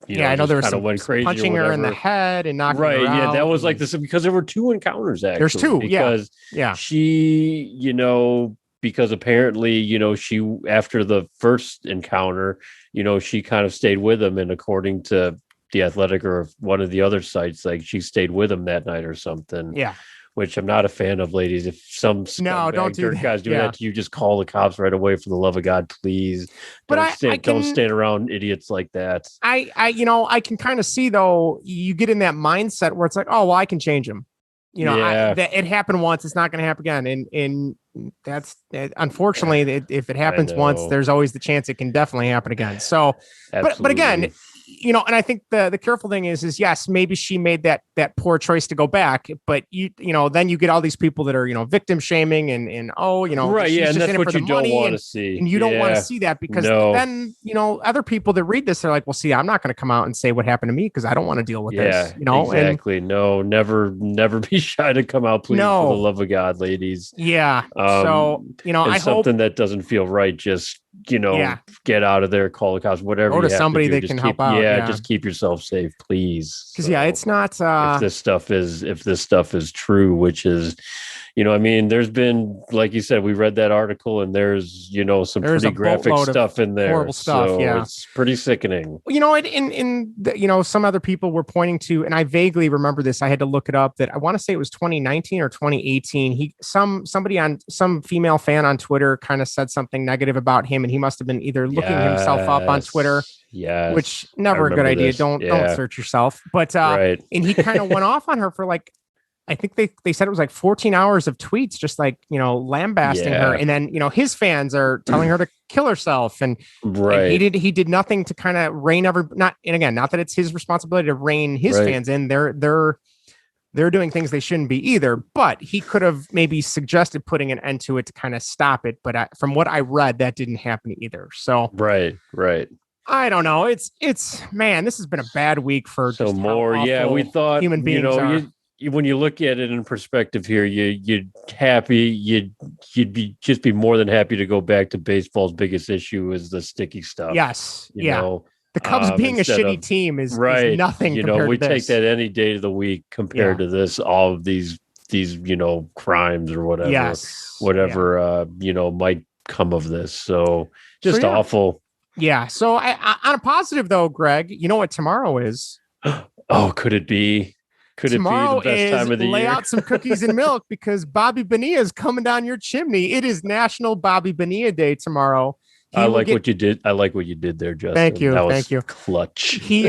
I know there was some went crazy punching her in the head and knocking her out. Right. Yeah. That was like this because there were two encounters actually. There's two. Because she, because apparently, she, after the first encounter, she kind of stayed with him. And according to the Athletic or one of the other sites, like she stayed with him that night or something. Yeah. Which I'm not a fan of, ladies. If some don't do that. guys do that, you just call the cops right away for the love of God, please. Don't stand around idiots like that. I can kind of see though, you get in that mindset where it's like, oh, well, I can change him. It happened once, it's not going to happen again. And that's unfortunately, if it happens once, there's always the chance it can definitely happen again. So, but again, and I think the careful thing is yes, maybe she made that poor choice to go back, but then you get all these people that are, victim shaming and right. Yeah. And that's what you don't want to see. And you don't want to see that because then, other people that read this, they're like, well, see, I'm not going to come out and say what happened to me because I don't want to deal with this. Exactly. No, never be shy to come out, please, for the love of God, ladies. Yeah. So, I hope something that doesn't feel right, just get out of there, call the cops, whatever. Go to somebody that can help out. Just keep yourself safe, please. Because it's not if this stuff is true, which is, there's been, like you said, we read that article and there's some pretty graphic stuff in there. Horrible stuff. So it's pretty sickening. Some other people were pointing to, and I vaguely remember this. I had to look it up. That I want to say it was 2019 or 2018. Some female fan on Twitter kind of said something negative about him, and he must have been either looking himself up on Twitter. Yeah, which never a good idea. Don't search yourself. But and he kind of went off on her for like, I think they said it was like 14 hours of tweets, just like, lambasting her. And then, his fans are telling her to kill herself. And, and he did nothing to kind of rein not that it's his responsibility to rein his fans in. They're doing things they shouldn't be either, but he could have maybe suggested putting an end to it to kind of stop it. But from what I read, that didn't happen either. So, right. I don't know. It's man, this has been a bad week for so more. Yeah, we thought human beings are. When you look at it in perspective here, you'd be more than happy to go back to baseball's biggest issue is the sticky stuff. Yes, the Cubs being a shitty team is nothing. We to take that any day of the week compared to this. All of these crimes or whatever, might come of this. So just awful. Yeah. So on a positive though, Greg, you know what tomorrow is? Oh, could it be? Tomorrow it be the best time of the year? Lay out some cookies and milk because Bobby Bonilla is coming down your chimney. It is National Bobby Bonilla Day tomorrow. What you did. I like what you did there, Justin. Thank you. Thank you. Clutch. He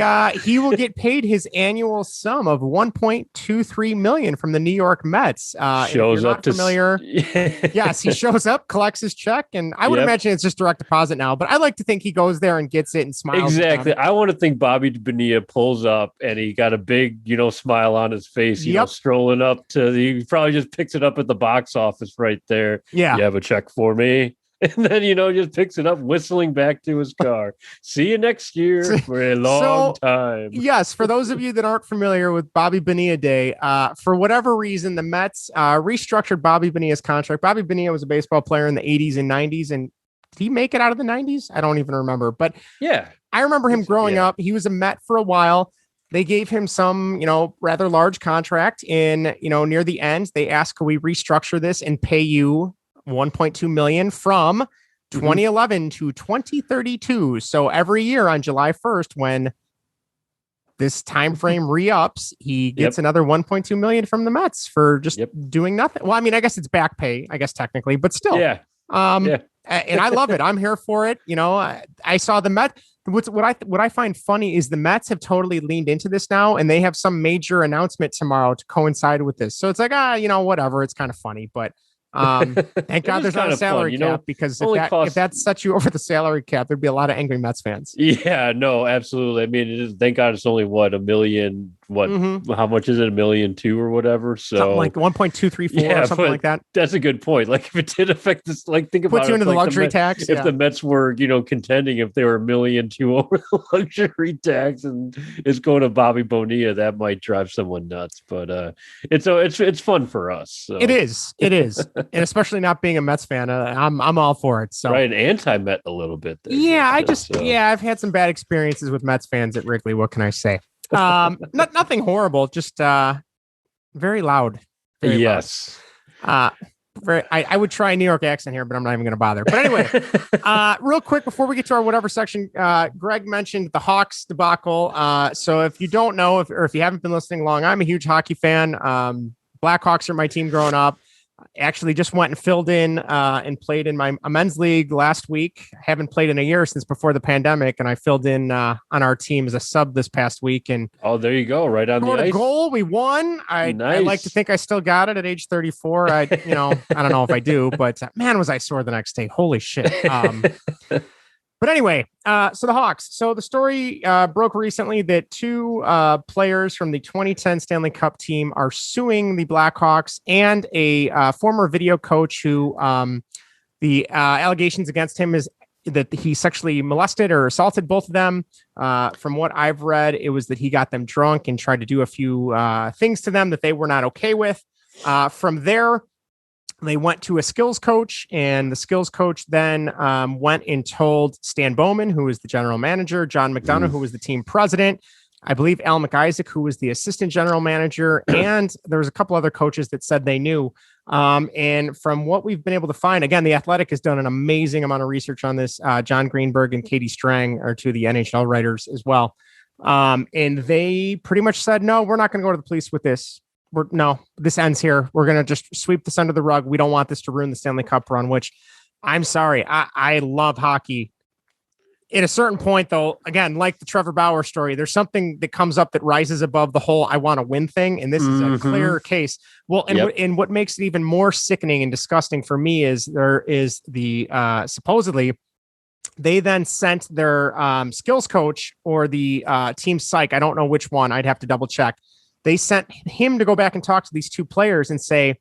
will get paid his annual sum of $1.23 million from the New York Mets. Shows up familiar. Yes, he shows up, collects his check, and I would imagine it's just direct deposit now. But I like to think he goes there and gets it and smiles. Exactly. I want to think Bobby Bonilla pulls up and he got a big, smile on his face. Strolling up he probably just picks it up at the box office right there. Yeah. You have a check for me. And then, just picks it up, whistling back to his car. See you next year for a long time. Yes, for those of you that aren't familiar with Bobby Bonilla Day, for whatever reason, the Mets restructured Bobby Bonilla's contract. Bobby Bonilla was a baseball player in the 80s and 90s, and did he make it out of the 90s? I don't even remember. But yeah, I remember him growing up. He was a Met for a while. They gave him some, rather large contract in, near the end. They asked, can we restructure this and pay you $1.2 million from 2011 to 2032. So every year on July 1st, when this time frame re-ups, he gets another 1.2 million from the Mets for just doing nothing. Well, I mean, I guess it's back pay, I guess technically, but still. Yeah. And I love it. I'm here for it. I saw the Mets. What I find funny is the Mets have totally leaned into this now, and they have some major announcement tomorrow to coincide with this. So it's like, whatever. It's kind of funny, but thank God there's not a salary cap, because if that sets you over the salary cap, there'd be a lot of angry Mets fans. Yeah, no, absolutely. I mean, thank God it's only $1 million. How much is it? $1.2 million or whatever. So something like 1.234 or something like that. That's a good point. Like if it did affect this, like think about puts you into the luxury tax. If the Mets were, contending, if they were $1.2 million over the luxury tax and it's going to Bobby Bonilla, that might drive someone nuts. But it's fun for us. So. It is, and especially not being a Mets fan, I'm all for it. So right, an anti-Met a little bit. There, I've had some bad experiences with Mets fans at Wrigley. What can I say? Nothing horrible, just very loud. Yes. Loud. I would try a New York accent here, but I'm not even going to bother. But anyway, real quick before we get to our whatever section, Greg mentioned the Hawks debacle. So if you don't know, or if you haven't been listening long, I'm a huge hockey fan. Blackhawks are my team growing up. Actually just went and filled in and played in my men's league last week. Haven't played in a year since before the pandemic, and I filled in on our team as a sub this past week. And there you go, right on the ice. Goal, we won. I like to think I still got it at age 34. I don't know if I do, but man, was I sore the next day. Holy shit. But anyway, so the Hawks. So the story broke recently that two players from the 2010 Stanley Cup team are suing the Blackhawks, and a former video coach who the allegations against him is that he sexually molested or assaulted both of them. From what I've read, it was that he got them drunk and tried to do a few things to them that they were not okay with. From there, they went to a skills coach, and the skills coach then went and told Stan Bowman, who was the general manager, John McDonough, who was the team president, I believe Al McIsaac, who was the assistant general manager, and there was a couple other coaches that said they knew. And from what we've been able to find, again, The Athletic has done an amazing amount of research on this. John Greenberg and Katie Strang are two of the NHL writers as well. And they pretty much said, no, we're not going to go to the police with this. This ends here. We're going to just sweep this under the rug. We don't want this to ruin the Stanley Cup run, which I'm sorry. I love hockey. At a certain point, though, again, like the Trevor Bauer story, there's something that comes up that rises above the whole I want to win thing. And this is a clear case. Well, and what makes it even more sickening and disgusting for me is there is the supposedly they then sent their skills coach or the team psych. I don't know which one. I'd have to double check. They sent him to go back and talk to these two players and say,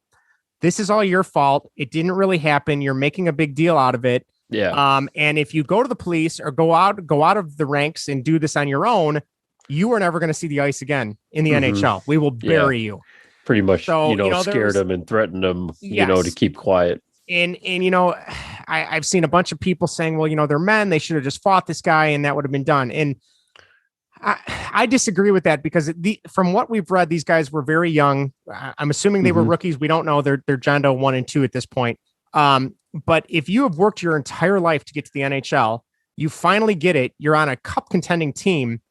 this is all your fault. It didn't really happen. You're making a big deal out of it. Yeah. And if you go to the police or go out of the ranks and do this on your own, you are never going to see the ice again in the NHL. We will bury you. Pretty much, scared them and threatened them, to keep quiet. And I've seen a bunch of people saying, well, they're men. They should have just fought this guy and that would have been done. And I disagree with that, because from what we've read, these guys were very young. I'm assuming they were rookies. We don't know. They're John Doe 1 and 2 at this point. But if you have worked your entire life to get to the NHL, you finally get it. You're on a cup contending team.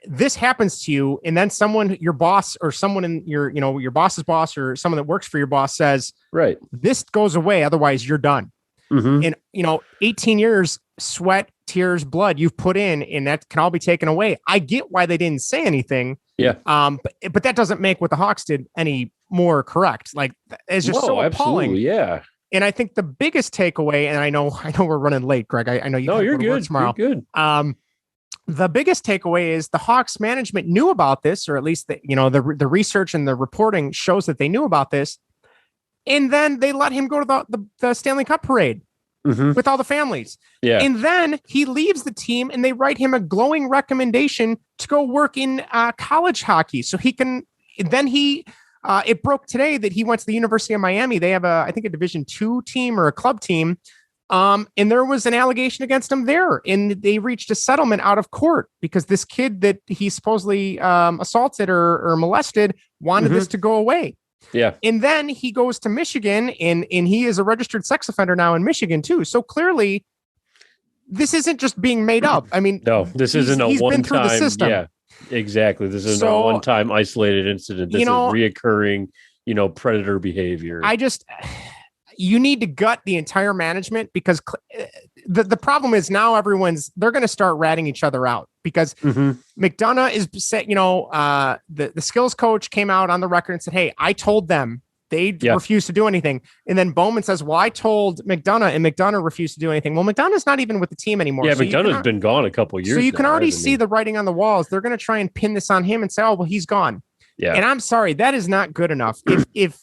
This happens to you. And then your boss or someone in your boss's boss or someone that works for your boss says, right, this goes away. Otherwise you're done. And 18 years, sweat, tears, blood you've put in, and that can all be taken away. I get why they didn't say anything. Yeah. But that doesn't make what the Hawks did any more correct. Like, it's just so appalling. Yeah. And I think the biggest takeaway, and I know we're running late, Greg. I know you're good tomorrow. You're good. The biggest takeaway is the Hawks management knew about this, or at least the research and the reporting shows that they knew about this. And then they let him go to the Stanley Cup parade. with all the families. Yeah. And then he leaves the team and they write him a glowing recommendation to go work in college hockey. So he can, it broke today that he went to the University of Miami. They have I think a Division II team or a club team. And there was an allegation against him there, and they reached a settlement out of court because this kid that he supposedly assaulted or molested wanted this to go away. Yeah. And then he goes to Michigan and he is a registered sex offender now in Michigan too. So clearly this isn't just being made up. I mean, no, this isn't a one-time. Yeah, exactly. This isn't a one-time isolated incident. This is reoccurring, predator behavior. You need to gut the entire management because the problem is now they're going to start ratting each other out because McDonough is set, the skills coach came out on the record and said, hey, I told them they refused to do anything. And then Bowman says, well, I told McDonough and McDonough refused to do anything. Well, McDonough's not even with the team anymore. Yeah, so McDonough's been gone a couple of years. So you can already see the writing on the walls. They're going to try and pin this on him and say, oh, well, he's gone. Yeah. And I'm sorry, that is not good enough. If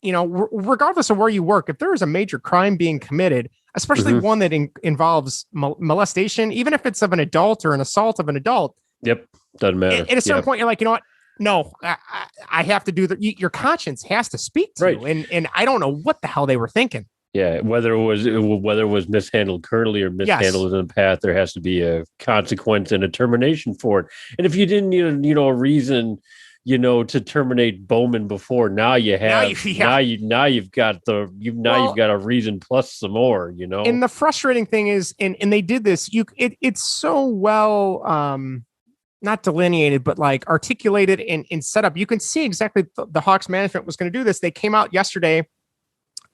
regardless of where you work, if there is a major crime being committed, especially one that involves molestation, even if it's of an adult or an assault of an adult. Yep. Doesn't matter. At a certain point, you're like, you know what? No, I have to do that. Your conscience has to speak to you. And I don't know what the hell they were thinking. Yeah. Whether it was mishandled currently or mishandled in the past, there has to be a consequence and a termination for it. And if you didn't need, a reason, to terminate Bowman before, now you have, you've got a reason plus some more, And the frustrating thing is, and they did this, it's so well, not delineated, but like articulated and set up. You can see exactly the Hawks management was going to do this. They came out yesterday,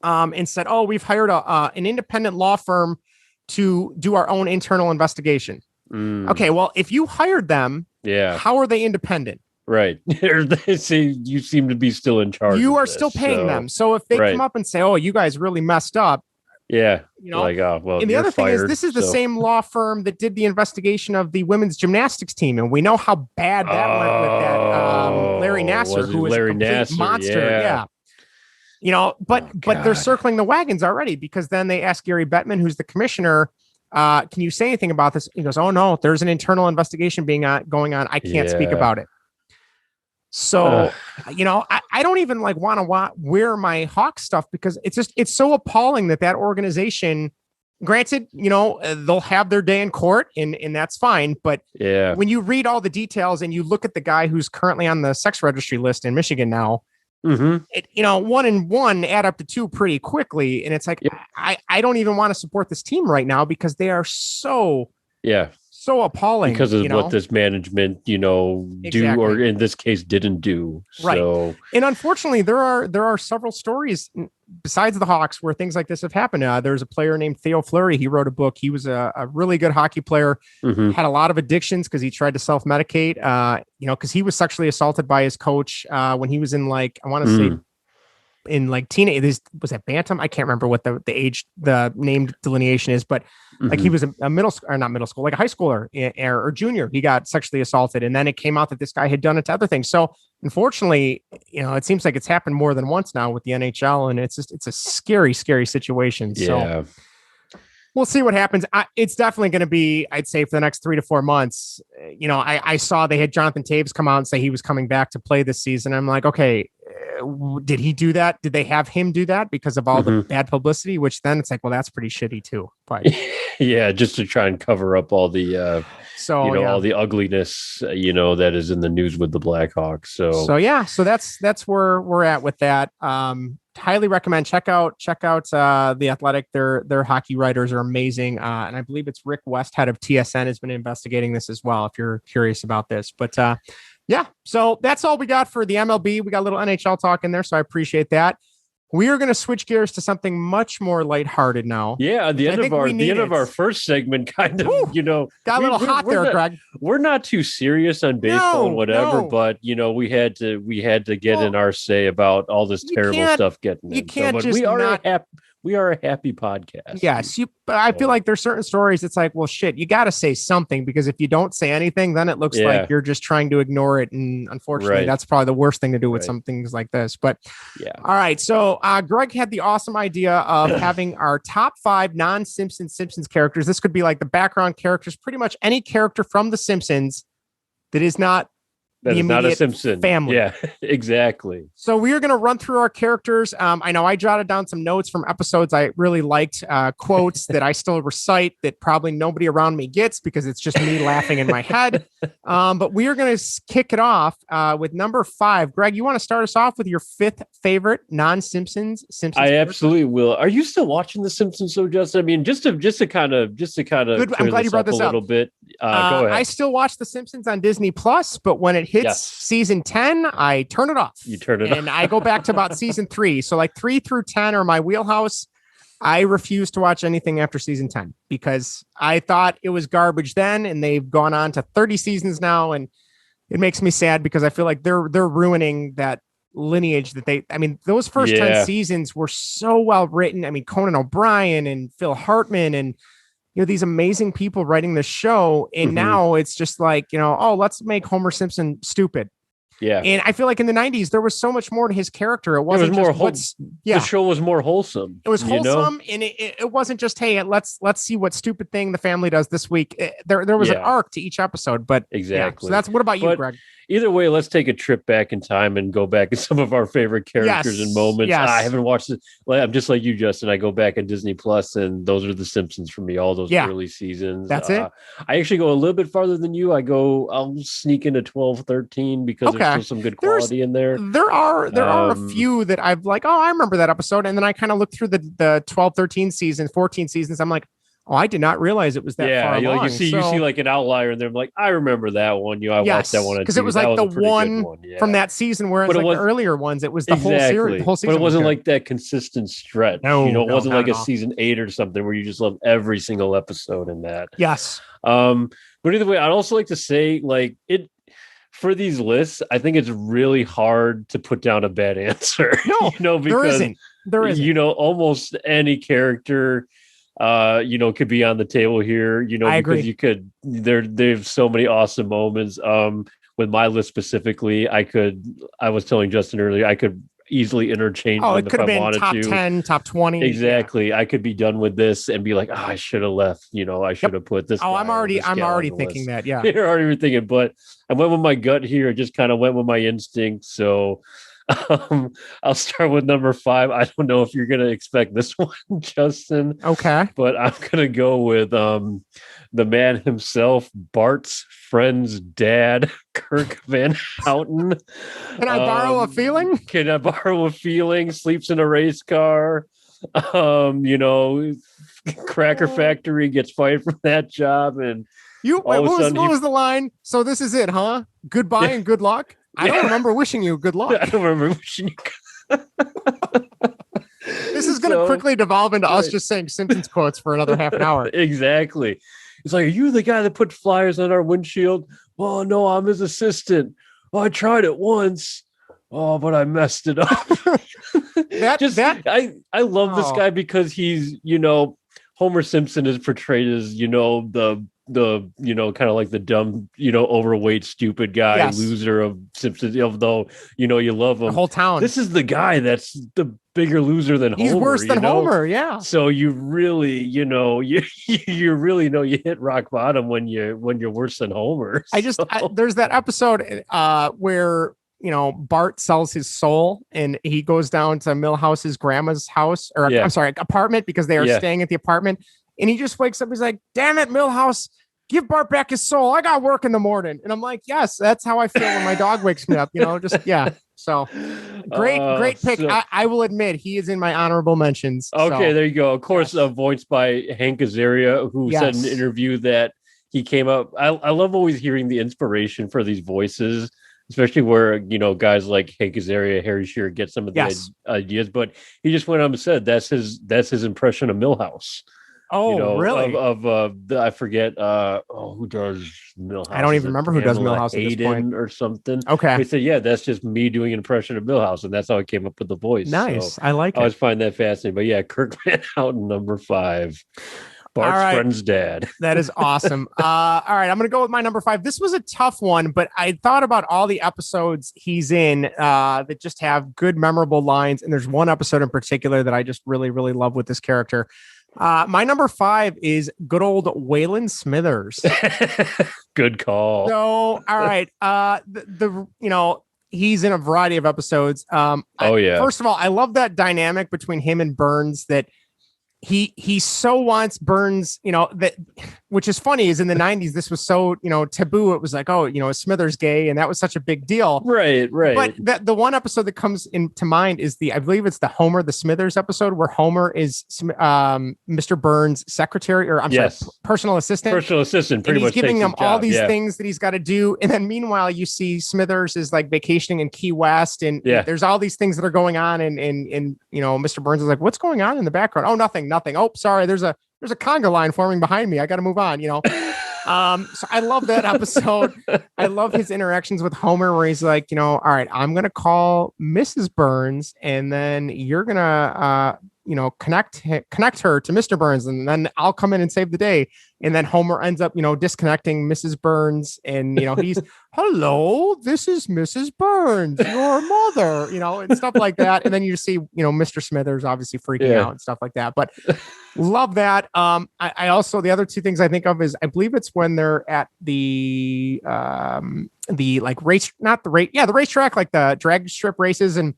and said, oh, we've hired an independent law firm to do our own internal investigation. Okay. Well, if you hired them, how are they independent? Right. They say you seem to be still in charge. You are still paying them. So if they come up and say, oh, you guys really messed up. Yeah. Like, oh, well, and the other thing is, this is the same law firm that did the investigation of the women's gymnastics team. And we know how bad that went with that Larry Nasser, who was a complete monster. Yeah. But they're circling the wagons already because then they asked Gary Bettman, who's the commissioner, can you say anything about this? He goes, oh, no, there's an internal investigation going on. I can't speak about it. So, I don't even want to wear my Hawks stuff because it's so appalling that organization, granted, they'll have their day in court and that's fine. But when you read all the details and you look at the guy who's currently on the sex registry list in Michigan now, 1 and 1 add up to 2 pretty quickly. And it's like, I don't even want to support this team right now because they are so appalling because of what this management, do, or in this case didn't do. Right. So, and unfortunately there are several stories besides the Hawks where things like this have happened. There's a player named Theo Fleury. He wrote a book. He was a really good hockey player, had a lot of addictions because he tried to self-medicate, because he was sexually assaulted by his coach when he was in I want to say in teenage, was that bantam? I can't remember what the age, the named delineation is, but he was a middle school, or not middle school, like a high schooler or junior. He got sexually assaulted. And then it came out that this guy had done it to other things. So unfortunately, it seems like it's happened more than once now with the NHL, and it's a scary, scary situation. So we'll see what happens. It's definitely going to be, I'd say, for the next 3 to 4 months. I saw they had Jonathan Taves come out and say he was coming back to play this season. I'm like, okay, did he do that? Did they have him do that because of all the bad publicity? Which then it's like, well, that's pretty shitty too. But just to try and cover up all the all the ugliness that is in the news with the Blackhawks. So that's where we're at with that. Highly recommend check out The Athletic. Their hockey writers are amazing, and I believe it's Rick West, head of TSN, has been investigating this as well, if you're curious about this. But so that's all we got for the MLB. We got a little NHL talk in there, so I appreciate that. We are going to switch gears to something much more lighthearted now. Yeah, the end of our first segment kind of, got a little hot there, Greg. We're not too serious on baseball and whatever, but we had to get in our say about all this terrible stuff getting in. You can't We are a happy podcast. Yes, but I feel like there's certain stories. It's like, well, shit, you got to say something, because if you don't say anything, then it looks like you're just trying to ignore it. And unfortunately, that's probably the worst thing to do with some things like this. But all right. So Greg had the awesome idea of having our top 5 non-Simpsons characters. This could be like the background characters, pretty much any character from The Simpsons that is not a Simpson family. Yeah, exactly. So we are going to run through our characters. I know I jotted down some notes from episodes I really liked, quotes that I still recite that probably nobody around me gets because it's just me laughing in my head. But we are going to kick it off with number 5. Greg, you want to start us off with your 5th favorite non-Simpsons? I absolutely will. Are you still watching The Simpsons, so Justin? I mean, just to kind of. Good. I'm glad you brought this up a little bit. Go ahead. I still watch The Simpsons on Disney Plus, but when it hits season 10, I turn it off. You turn it off. And I go back to about season 3. So like 3 through 10 are my wheelhouse. I refuse to watch anything after season 10 because I thought it was garbage then, and they've gone on to 30 seasons now. And it makes me sad because I feel like they're ruining that lineage that those first 10 seasons were so well written. I mean, Conan O'Brien and Phil Hartman and these amazing people writing the show. And now it's just like, let's make Homer Simpson stupid. Yeah. And I feel like in the 90s, there was so much more to his character. It wasn't more the show was more wholesome. It was wholesome. And it wasn't just, hey, let's see what stupid thing the family does this week. There was an arc to each episode, but exactly. So what about you, Greg? Either way, let's take a trip back in time and go back to some of our favorite characters and moments. Yes. I haven't watched it. I'm just like you, Justin. I go back on Disney Plus, and those are The Simpsons for me, all those early seasons. That's it. I actually go a little bit farther than you. I'll sneak into 12, 13, because there's still some good quality in there. There are a few that I've like, I remember that episode. And then I kind of look through the 12, 13 season, 14 seasons. I'm like, I did not realize it was that far along. You see like an outlier, and they're like, I remember that one. I watched that one because it was like the one from that season, whereas like the earlier ones, it was the whole series. But it wasn't like that consistent stretch. No, it wasn't like a season 8 or something where you just love every single episode in that. Yes. But either way, I'd also like to say, like, for these lists, I think it's really hard to put down a bad answer. No, because there isn't. Almost any character could be on the table here, I agree. Because there's so many awesome moments. With my list specifically, I was telling Justin earlier, I could easily interchange them if I wanted to. Top 10, top 20. Exactly. Yeah. I could be done with this and be like, I should have left, I should have put this. I'm already thinking that. Yeah. You're already thinking, but I went with my gut here. I just kind of went with my instinct. So I'll start with number 5. I don't know if you're going to expect this one, Justin. Okay. But I'm going to go with the man himself, Bart's friend's dad, Kirk Van Houten. Can I borrow a feeling? Can I borrow a feeling? Sleeps in a race car. Cracker Factory, gets fired from that job. And what was the line? So this is it, huh? Goodbye and good luck. I don't remember wishing you good luck. I don't remember wishing you This is going to quickly devolve into us just saying Simpsons quotes for another half an hour. Exactly. It's like, are you the guy that put flyers on our windshield? Oh, no, I'm his assistant. I tried it once. Oh, but I messed it up. I love this guy because he's, Homer Simpson is portrayed as, the kind of like the dumb, overweight, stupid guy, loser of Simpsons, although, you love him. The whole town. This is the guy that's the bigger loser than Homer. He's worse than Homer, yeah. So you really, you really know you hit rock bottom when you're worse than Homer. There's that episode where, Bart sells his soul and he goes down to Milhouse's grandma's house, or apartment, because they are staying at the apartment. And he just wakes up. He's like, damn it, Milhouse, give Bart back his soul. I got work in the morning. And I'm like, yes, that's how I feel when my dog wakes me up, So great pick. So, I will admit he is in my honorable mentions. Okay, there you go. Of course, voiced by Hank Azaria, who said in an interview that he came up. I love always hearing the inspiration for these voices, especially where, guys like Hank Azaria, Harry Shearer get some of the ideas. But he just went on and said that's his impression of Milhouse. Really? I forget. Who does Millhouse? I don't even remember who does Millhouse at this point or something. Okay. They said, yeah, that's just me doing an impression of Millhouse, and that's how I came up with the voice. Nice. So I like it. I always find that fascinating. But yeah, Kirk Van Houten, number 5. Bart's friend's dad. That is awesome. All right, I'm going to go with my number 5. This was a tough one, but I thought about all the episodes he's in that just have good, memorable lines. And there's one episode in particular that I just really, really love with this character. My number 5 is good old Waylon Smithers. Good call. So, all right. He's in a variety of episodes. First of all, I love that dynamic between him and Burns, that he so wants Burns, that, which is funny, is in the 90s, this was so, taboo. It was like, is Smithers gay? And that was such a big deal. Right. But the one episode that comes into mind is I believe it's the Homer, the Smithers episode, where Homer is Mr. Burns' secretary, or personal assistant. Pretty much. He's giving him all these things things that he's got to do. And then meanwhile, you see Smithers is like vacationing in Key West. And there's all these things that are going on. And Mr. Burns is like, what's going on in the background? Oh, nothing. Oh, sorry. There's a conga line forming behind me. I got to move on, So I love that episode. I love his interactions with Homer, where he's like, all right, I'm going to call Mrs. Burns, and then you're going to, connect her to Mr. Burns, and then I'll come in and save the day. And then Homer ends up, disconnecting Mrs. Burns, and, he's, hello, this is Mrs. Burns, your mother, and stuff like that. And then you see, Mr. Smithers obviously freaking out and stuff like that. But love that. I also, the other two things I think of is, I believe it's when they're at the like race, not the race. Yeah. The racetrack, like the drag strip races. And,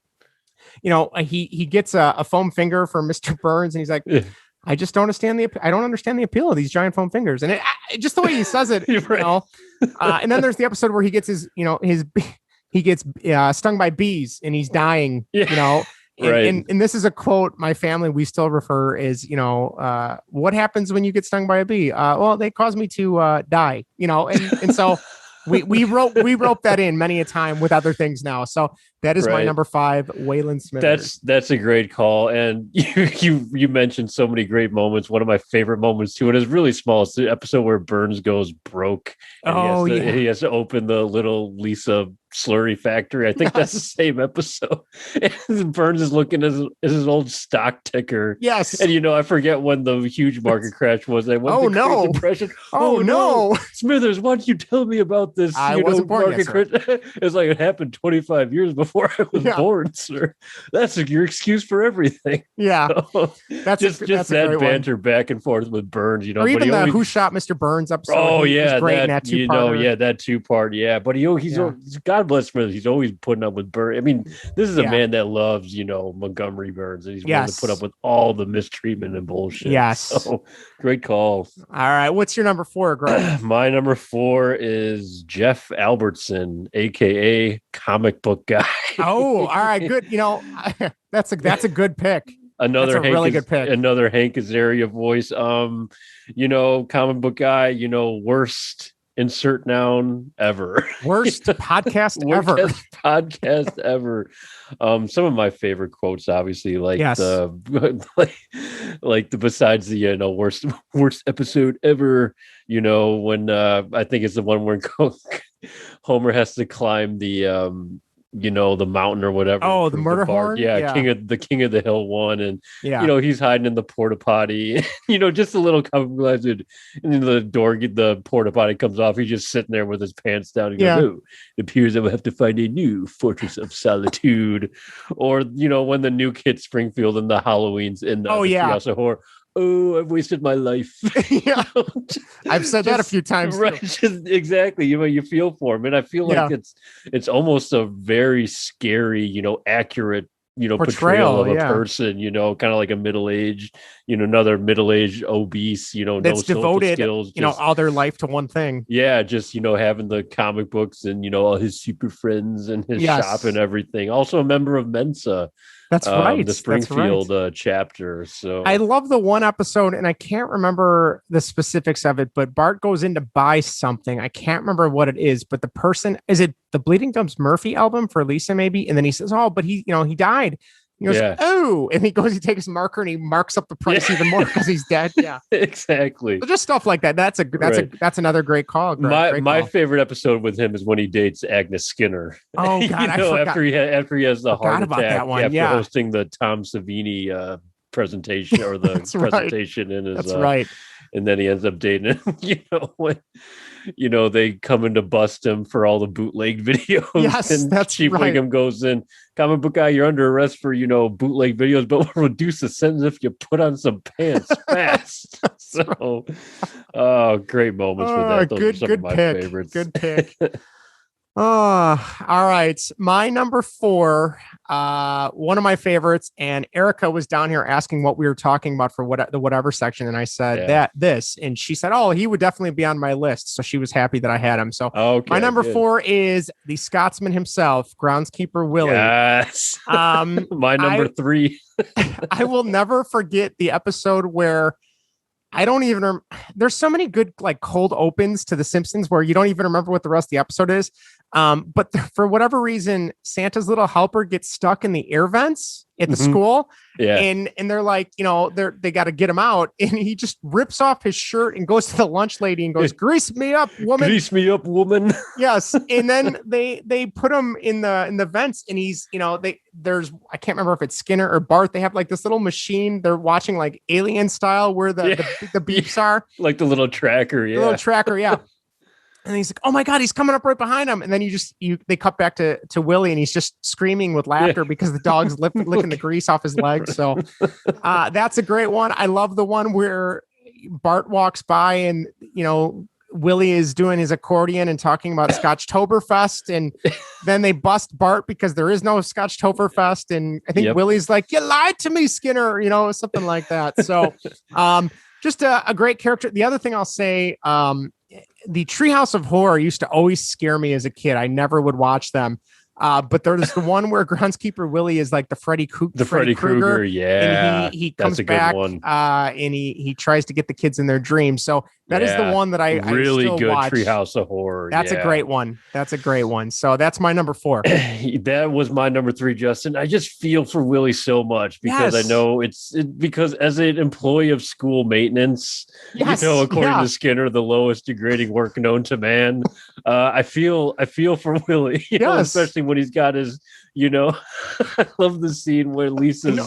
he gets a foam finger from Mr. Burns, and he's like, I just don't understand the appeal of these giant foam fingers. And just the way he says it, and then there's the episode where he gets he gets stung by bees and he's dying, And this is a quote my family, we still refer as, what happens when you get stung by a bee? Well, they cause me to die, and so we wrote that in many a time with other things now. So that is my number 5, Waylon Smithers. That's a great call. And you mentioned so many great moments. One of my favorite moments too, and it's really small. It's the episode where Burns goes broke. And he has to open the little Lisa slurry factory. I think that's the same episode. And Burns is looking at his old stock ticker. Yes. And I forget when the huge market crash was. I went Great Depression. Oh no. Smithers, why don't you tell me about this? I wasn't born yet, sir. It's like it happened 25 years before I was born, sir. That's your excuse for everything. Yeah. So, that's that banter back and forth with Burns, Or even the Who Shot Mr. Burns episode. Oh yeah, great that 2-parter. That 2-part. Yeah, but he's God bless Smithers. He's always putting up with Burns. I mean, this is a man that loves Montgomery Burns, and he's willing to put up with all the mistreatment and bullshit. Yes. So great call. All right, what's your number 4, Greg? My number 4 is Jeff Albertson, aka Comic Book Guy. Oh, all right, good. That's a good pick. Another good pick. Another Hank Azaria voice. Comic Book Guy. Worst insert noun ever. Worst podcast ever. Podcast ever. Some of my favorite quotes, obviously, like the besides the worst episode ever. When I think it's the one where Homer has to climb the the mountain or whatever. Oh, the murder horn. Yeah, King of the Hill one, and he's hiding in the porta potty. Just a little comic dude, and then the porta potty comes off. He's just sitting there with his pants down. He goes, "Oh, it appears I will have to find a new fortress of solitude." Or when the new kid Springfield in the Halloween's in the House of Horror. Oh, I've wasted my life. I've said that a few times. Right, exactly. You feel for him, and I feel like it's almost a very scary, accurate, portrayal of a person. Kind of like a middle-aged, another middle-aged obese, that's no devoted, skills, all their life to one thing. Yeah, just having the comic books and all his super friends and his shop and everything. Also a member of Mensa. That's right. The Springfield chapter. So I love the one episode, and I can't remember the specifics of it, but Bart goes in to buy something. I can't remember what it is, but the person, is it the Bleeding Gums Murphy album for Lisa maybe? And then he says, oh, but he died. He goes, oh, and he takes his marker and he marks up the price even more because he's dead. Yeah, exactly. So just stuff like that. That's another great call. My favorite episode with him is when he dates Agnes Skinner. Oh God, I forgot. after he has the heart attack that one. after hosting the Tom Savini presentation or the presentation in his. That's right. And then he ends up dating him. When they come in to bust him for all the bootleg videos. Yes, and that's Chief right. Wiggum goes in, comic book guy, you're under arrest for, bootleg videos, but we'll reduce the sentence if you put on some pants fast. So, great moments with that. Those are some of my favorites. Good pick. All right. My number 4, one of my favorites, and Erica was down here asking what we were talking about for the whatever section. And I said this, and she said, oh, he would definitely be on my list. So she was happy that I had him. So my number 4 is the Scotsman himself, groundskeeper Willie. Yes. My number 3. I will never forget the episode where I don't even there's so many good cold opens to the Simpsons where you don't even remember what the rest of the episode is. But for whatever reason, Santa's little helper gets stuck in the air vents at the school. Yeah. And they're like, they got to get him out. And he just rips off his shirt and goes to the lunch lady and goes, grease me up, woman. Grease me up, woman. Yes. And then they put him in the vents, and he's, I can't remember if it's Skinner or Bart. They have this little machine. They're watching Alien style where the beeps are. Like the little tracker. Yeah. The little tracker. Yeah. And he's like, oh my God, he's coming up right behind him. And then they cut back to Willie, and he's just screaming with laughter because the dog's licking the grease off his legs. So that's a great one. I love the one where Bart walks by and, Willie is doing his accordion and talking about Scotchtoberfest. And then they bust Bart because there is no Scotchtoberfest. And I think Willie's like, you lied to me, Skinner, something like that. So just a great character. The other thing I'll say, the Treehouse of Horror used to always scare me as a kid. I never would watch them. But there's the one where groundskeeper Willie is like the Freddy Krueger. Yeah. And he comes back and he tries to get the kids in their dreams. So that is the one that I really still good watch. Treehouse of Horror. That's a great one. So that's my number 4. That was my number 3, Justin. I just feel for Willie so much because I know because as an employee of school maintenance, according to Skinner, the lowest degrading work known to man. I feel for Willie, especially when he's got his, I love the scene where Lisa's,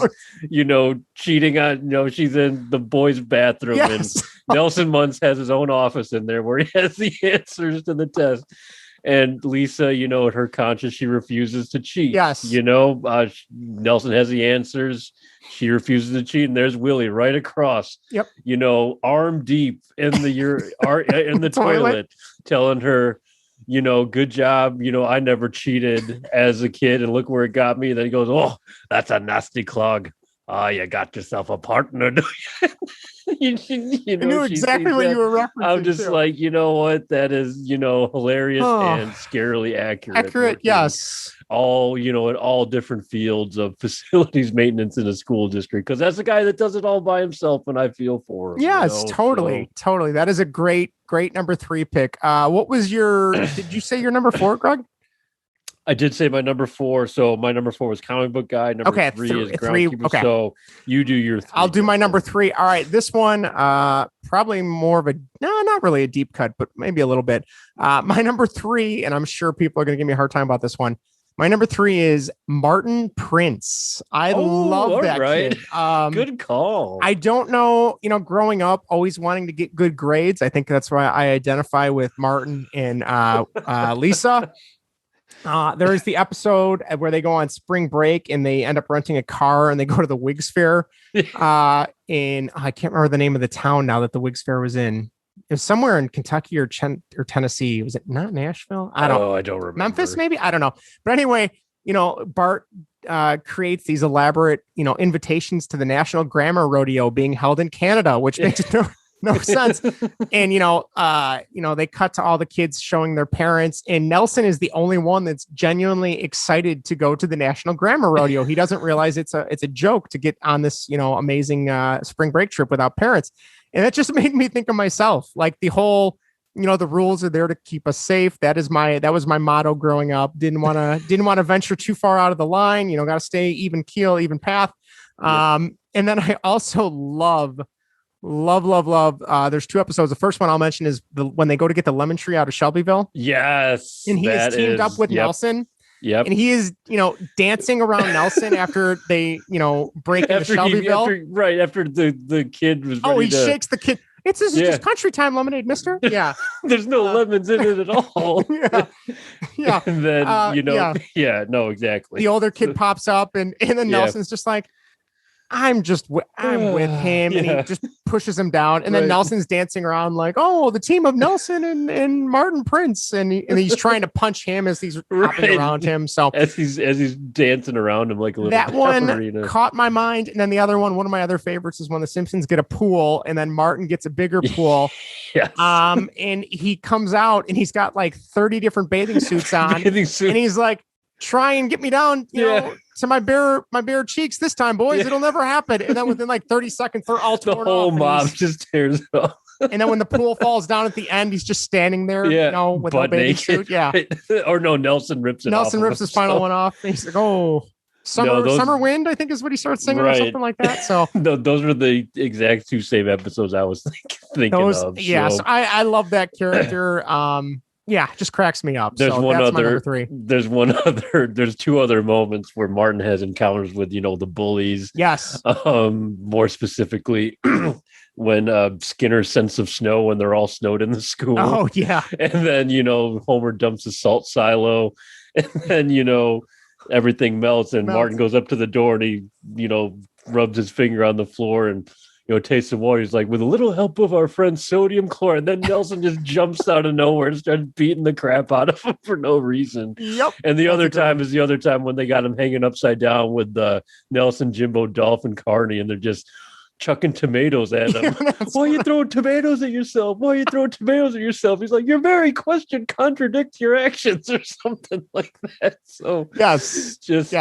cheating on, she's in the boys' bathroom and Nelson Muntz has his own office in there where he has the answers to the test. And Lisa, in her conscience, she refuses to cheat. Yes. Nelson has the answers. She refuses to cheat. And there's Willie right across, arm deep in the toilet telling her, good job. I never cheated as a kid and look where it got me. And then he goes, oh, that's a nasty clog. Oh, you got yourself a partner. you knew exactly what you were referencing. I'm just like, you know what? That is, hilarious and scarily accurate. Yes. All, in all different fields of facilities maintenance in a school district. Because that's the guy that does it all by himself, and I feel for him. Yes, totally. That is a great number 3 pick. What was did you say your number 4, Greg? I did say my number 4. So my number 4 was comic book guy. Number 3 is groundskeeper. Okay. So you do your 3. I'll do my number 3. All right. This one, probably more of not really a deep cut, but maybe a little bit. My number 3, and I'm sure people are going to give me a hard time about this one. My number 3 is Martin Prince. I love that kid. Good call. I don't know, growing up, always wanting to get good grades. I think that's why I identify with Martin and Lisa. There is the episode where they go on spring break and they end up renting a car and they go to the Wigs Fair. I can't remember the name of the town now that the Wigs Fair was in. It was somewhere in Kentucky or Tennessee. Was it not Nashville? I don't remember. Memphis, maybe? I don't know. But anyway, Bart creates these elaborate, invitations to the National Grammar Rodeo being held in Canada, which makes no sense. And, they cut to all the kids showing their parents, and Nelson is the only one that's genuinely excited to go to the National Grammar Rodeo. He doesn't realize it's a joke to get on this, amazing spring break trip without parents. And that just made me think of myself, like the whole, the rules are there to keep us safe. That was my motto growing up. Didn't want to venture too far out of the line. Got to stay even keel, even path. And then I also love. There's 2 episodes. The first one I'll mention is when they go to get the lemon tree out of Shelbyville. Yes. And he is teamed up with Nelson. Yep. And he is, dancing around Nelson after they, break into Shelbyville. After the kid was ready shakes the kid. This is just country time lemonade, mister. Yeah. There's no lemons in it at all. Yeah. And then, no, exactly. The older kid pops up and then Nelson's just like, I'm with him, and he just pushes him down, and then Nelson's dancing around like, oh, the team of Nelson and Martin Prince, and he's trying to punch him as he's hopping around him. So as he's dancing around him like a little that one caught my mind, and then the other one of my other favorites is when the Simpsons get a pool, and then Martin gets a bigger pool. Yes. And he comes out and he's got like 30 different bathing suits on, and he's like, try and get me down, to my bare cheeks this time, boys. It'll never happen. And then within like 30 seconds, they're all torn off. The whole mob just tears it off. And then when the pool falls down at the end, he's just standing there, with a bathing suit. Yeah. Or no, Nelson rips it off. Nelson rips his final one off. And he's like, oh, summer wind, I think is what he starts singing or something like that. So those were the exact 2 same episodes I was thinking of. Yeah. So I love that character. Just cracks me up. There's my number 3. There's 2 other moments where Martin has encounters with, the bullies. Yes. More specifically, when Skinner's sense of snow when they're all snowed in the school. Oh, yeah. And then, Homer dumps a salt silo, and then, everything melts, and Martin goes up to the door and he, rubs his finger on the floor and tastes the water. He's like, with a little help of our friend sodium chloride. And then Nelson just jumps out of nowhere and starts beating the crap out of him for no reason. Yep. And the other time when they got him hanging upside down with Nelson, Jimbo, Dolph, and Carney, and they're just chucking tomatoes at him. Why are you throwing tomatoes at yourself? Why are you throwing tomatoes at yourself? He's like, your very question contradicts your actions, or something like that. So yes, just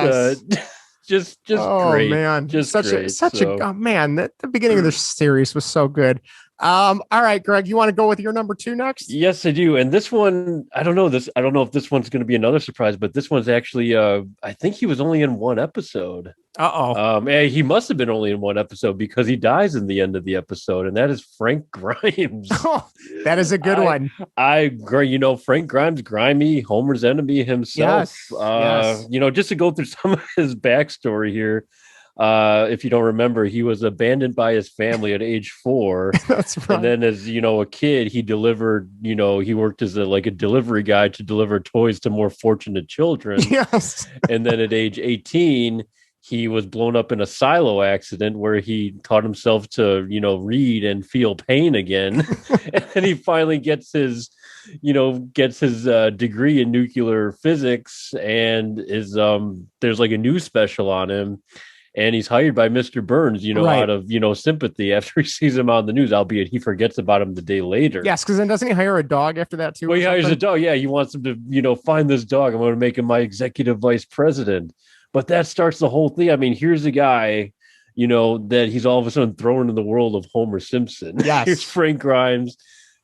great. Man, just such great. The beginning of the series was so good. All right, Greg, you want to go with your number 2 next? Yes, I do. And this one, I don't know if this one's going to be another surprise, but this one's actually, I think he was only in 1 episode. He must have been only in 1 episode because he dies in the end of the episode, and that is Frank Grimes. Oh, that is a good one. Frank Grimes, grimy, Homer's enemy himself. Yes. Just to go through some of his backstory here. If you don't remember, he was abandoned by his family at age 4. That's right. And then as, a kid, he delivered, he worked as a delivery guy to deliver toys to more fortunate children. Yes. And then at age 18, he was blown up in a silo accident where he taught himself to, read and feel pain again. And then he finally gets his degree in nuclear physics, and there's like a news special on him. And he's hired by Mr. Burns, out of, sympathy after he sees him on the news, albeit he forgets about him the day later. Yes, because then doesn't he hire a dog after that too? Well, he hires a dog. Yeah, he wants him to, find this dog. I'm going to make him my executive vice president. But that starts the whole thing. I mean, here's a guy, that he's all of a sudden thrown in the world of Homer Simpson. Yes. Here's Frank Grimes.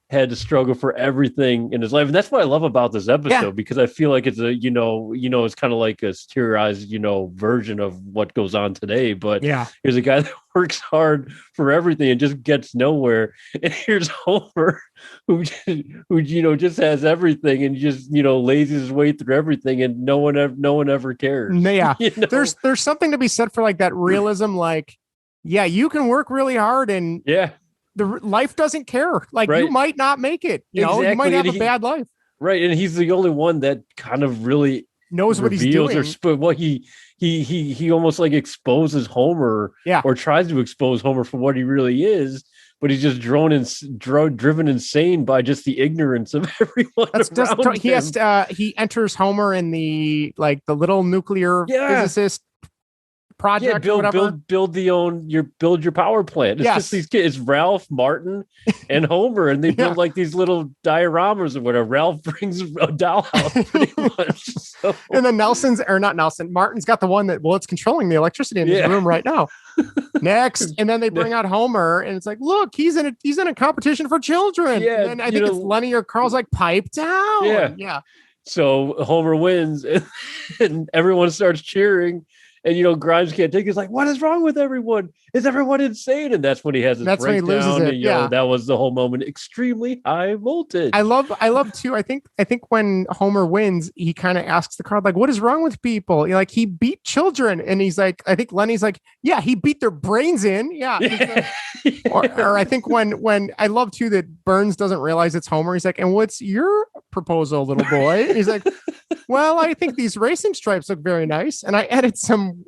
Had to struggle for everything in his life. And that's what I love about this episode, because I feel like it's a, it's kind of like a sterilized, version of what goes on today. But here's a guy that works hard for everything and just gets nowhere. And here's Homer who just has everything and just, lays his way through everything, and no one ever cares. Yeah. There's something to be said for like that realism. Like, you can work really hard and the life doesn't care. Like you might not make it. You might have a bad life. Right. And he's the only one that kind of really knows what he's doing. He almost like exposes Homer or tries to expose Homer for what he really is. But he's just driven insane by just the ignorance of everyone around him. He enters Homer in the little nuclear physicist project. Build your power plant. It's just these kids. It's Ralph, Martin, and Homer, and they build like these little dioramas or whatever. Ralph brings a dollhouse pretty much. So. And then Martin's got the one that it's controlling the electricity in his room right now. Next, and then they bring out Homer, and it's like, look, he's in a competition for children. Yeah, and then I think it's Lenny or Carl's like, pipe down. Yeah. So Homer wins, and everyone starts cheering. And Grimes can't take it. He's like, what is wrong with everyone? Is everyone insane? And that's when he has his breakdown. When he loses it. And, that was the whole moment. Extremely high voltage. I love too. I think when Homer wins, he kind of asks the crowd, like, what is wrong with people? He beat children. And he's like, I think Lenny's like, yeah, he beat their brains in. Yeah. Or I think when I love too that Burns doesn't realize it's Homer. He's like, and what's your proposal, little boy? And he's like, well, I think these racing stripes look very nice. And I added some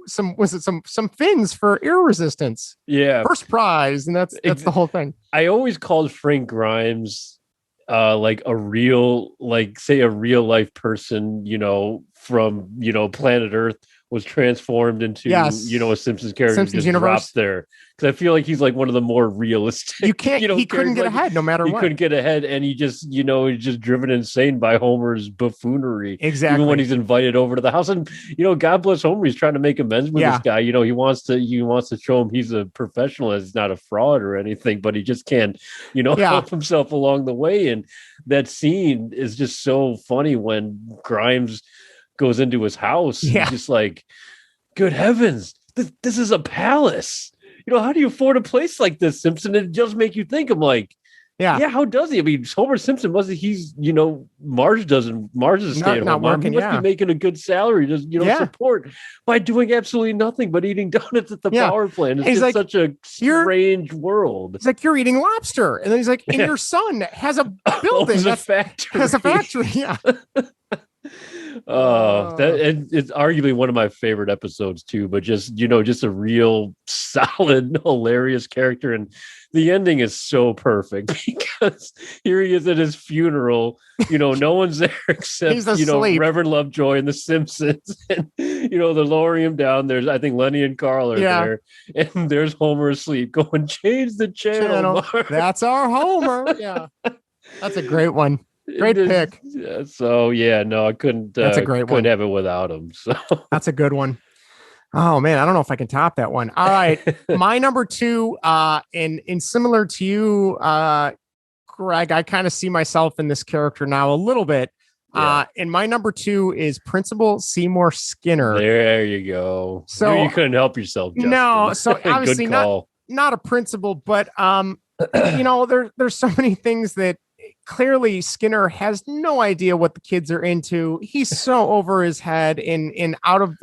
fins for air resistance. Yeah. First prize. And that's the whole thing. I always called Frank Grimes like a real life person, from, planet Earth was transformed into, a Simpsons character. Simpsons universe. Dropped there. Because I feel like he's like one of the more realistic. You can't, he couldn't get ahead no matter what. He couldn't get ahead. And he just, he's just driven insane by Homer's buffoonery. Exactly. Even when he's invited over to the house. And, God bless Homer. He's trying to make amends with this guy. He wants to show him he's a professional, he's not a fraud or anything, but he just can't, help himself along the way. And that scene is just so funny when Grimes goes into his house. Yeah. Just like, good heavens, this is a palace. How do you afford a place like this, Simpson? It just make you think. I'm like, how does he? I mean, Homer Simpson Marge doesn't. Marge is a stay-at-home mom. He must be making a good salary to support by doing absolutely nothing but eating donuts at the power plant. It's just like, such a strange world. It's like, you're eating lobster, and then he's like, and your son has a building has a factory. Yeah. It's arguably one of my favorite episodes too, but just a real solid, hilarious character. And the ending is so perfect because here he is at his funeral, no one's there except Reverend Lovejoy and the Simpsons, and they're lowering him down. There's, I think, Lenny and Carl are there, and there's Homer asleep going, change the channel. That's our Homer. Yeah, that's a great one. Great pick. So I couldn't. That's a great one. Couldn't have it without him. So that's a good one. Oh man, I don't know if I can top that one. All right, my number two, and similar to you, Greg, I kind of see myself in this character now a little bit. And my number two is Principal Seymour Skinner. There you go. So you couldn't help yourself, Justin. No, so obviously not a principal, but there's so many things that. Clearly Skinner has no idea what the kids are into. He's so over his head and out of,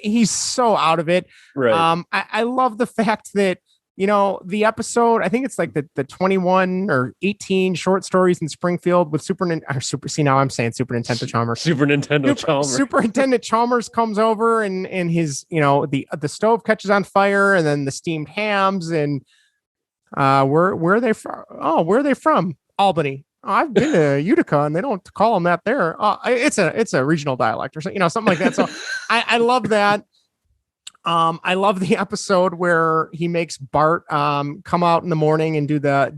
he's so out of it. Right. I love the fact that, the episode, I think it's like the 21 or 18 short stories in Springfield with Superintendent Chalmers. Superintendent Chalmers comes over and his, the stove catches on fire, and then the steamed hams, and where are they from? Oh, where are they from? Albany. Oh, I've been to Utica, and they don't call them that there. It's a regional dialect or something like that. So I love that. I love the episode where he makes Bart come out in the morning and do the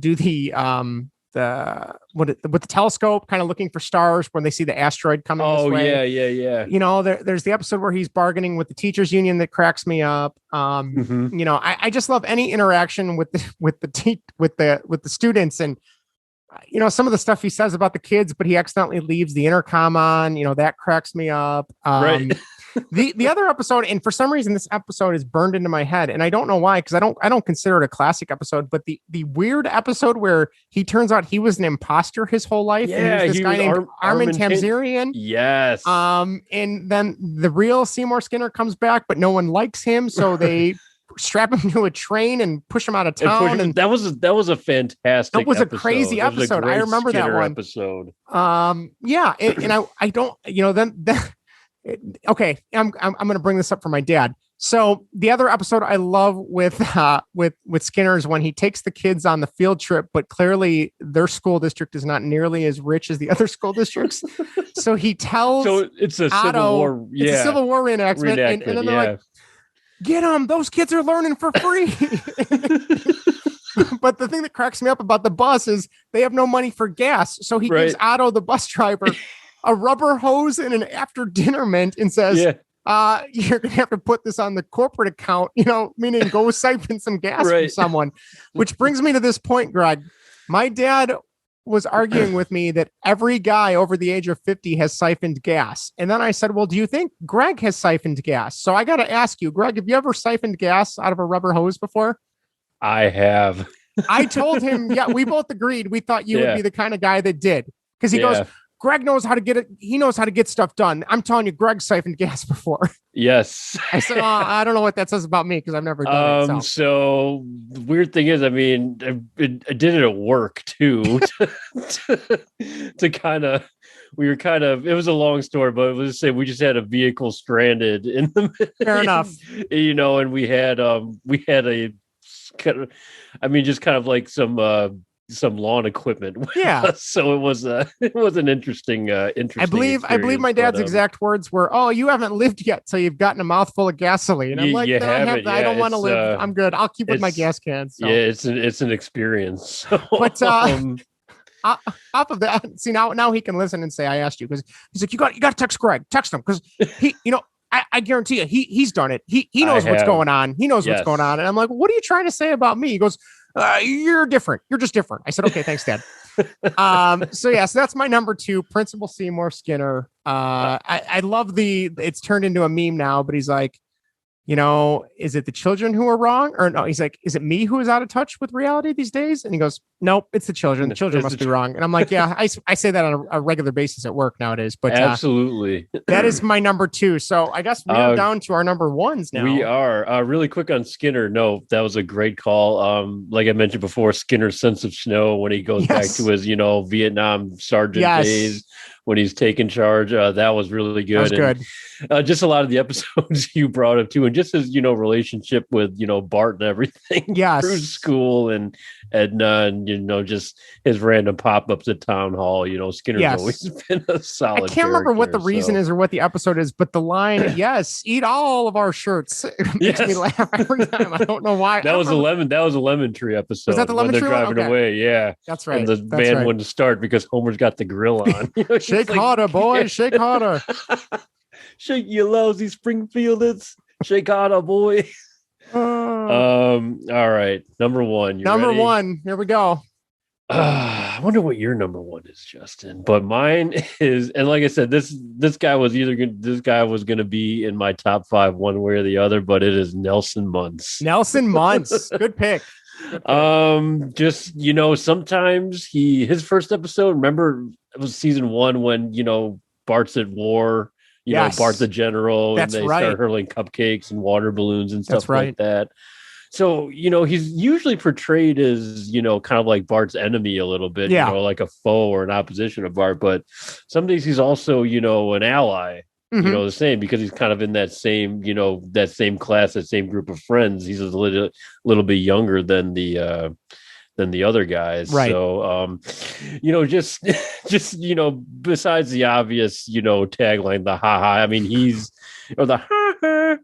with the telescope, kind of looking for stars when they see the asteroid coming. Oh, this way. Yeah. There's the episode where he's bargaining with the teachers union that cracks me up. I just love any interaction with the students, and some of the stuff he says about the kids, but he accidentally leaves the intercom on, that cracks me up. Right. The other episode, and for some reason this episode is burned into my head, and I don't know why, because I don't consider it a classic episode, but the weird episode where he turns out he was an imposter his whole life. Yeah, and he was this guy named Armin Tamzarian. Yes. And then the real Seymour Skinner comes back, but no one likes him, so they strap him to a train and push him out of town. And that was a fantastic. That was episode. A crazy episode. I remember Skinner that one episode. Yeah, and I don't. Okay, I'm going to bring this up for my dad. So the other episode I love with Skinner is when he takes the kids on the field trip, but clearly their school district is not nearly as rich as the other school districts. So he tells it's a Civil War. It's a Civil War reenactment. And then they're like, get them. Those kids are learning for free. But the thing that cracks me up about the bus is they have no money for gas. So he gives Otto, the bus driver, a rubber hose and an after dinner mint and says, you're going to have to put this on the corporate account, meaning go siphon some gas from someone, which brings me to this point, Greg. My dad was arguing with me that every guy over the age of 50 has siphoned gas. And then I said, well, do you think Greg has siphoned gas? So I got to ask you, Greg, have you ever siphoned gas out of a rubber hose before? I have. I told him, we both agreed. We thought you would be the kind of guy that did. Because he goes, Greg knows how to get it. He knows how to get stuff done. I'm telling you, Greg siphoned gas before. Yes. I said, I don't know what that says about me because I've never done it. So the weird thing is, I mean, I did it at work too. to kind of, it was a long story, but let's say we just had a vehicle stranded in the Fair enough. And we had a kind of, just kind of like some lawn equipment. Yeah. So it was an interesting I believe my dad's exact words were, "Oh, you haven't lived yet, so you've gotten a mouthful of gasoline." I'm like, I don't want to live. I'm good. I'll keep with my gas cans. So. Yeah, it's an experience. So, but off of that, see now he can listen and say I asked you, because he's like, you got to text Greg, text him, because he, I guarantee you he's done it. He knows what's going on. He knows what's going on. And I'm like, what are you trying to say about me? He goes, you're different. You're just different. I said, okay, thanks, Dad. So that's my number 2, Principal Seymour Skinner. I love it's turned into a meme now, but he's like, is it the children who are wrong? Or no, he's like, is it me who is out of touch with reality these days? And he goes, nope, it's the children. The children must be wrong. And I'm like, yeah, I say that on a regular basis at work nowadays. But absolutely, that is my number 2. So I guess we're down to our number 1s now. We are really quick on Skinner. No, that was a great call. Like I mentioned before, Skinner's sense of smell when he goes back to his, Vietnam sergeant days. When he's taking charge, that was really good. That was good. Just a lot of the episodes you brought up too, and just his, relationship with, Bart and everything through school and just his random pop-ups at town hall. Skinner's always been a solid. I can't remember what the reason is or what the episode is, but the line, "Yes, eat all of our shirts," makes me laugh every time. I don't know why. That was a lemon tree episode. Was that the lemon tree? They're driving away. Yeah, that's right. And the van wouldn't start because Homer's got the grill on. Shake harder, boy. Shake harder. Shake your lousy Springfielders. Shake harder, boy. All right. Number 1. Number ready? 1. Here we go. I wonder what your number 1 is, Justin. But mine is, and like I said, this guy was going to be in my top 5 one way or the other, but it is Nelson Muntz. Nelson Muntz. Good pick. Just sometimes his first episode, remember it was season 1 when Bart's at war, Bart's the general. That's and they right. start hurling cupcakes and water balloons and stuff like that. So he's usually portrayed as kind of like Bart's enemy a little bit, like a foe or an opposition of Bart, but some days he's also an ally. The same, because he's kind of in that same, that same class, that same group of friends. He's a little bit younger than the other guys. Right. So, just, besides the obvious, tagline, the ha-ha, I mean, the ha-ha,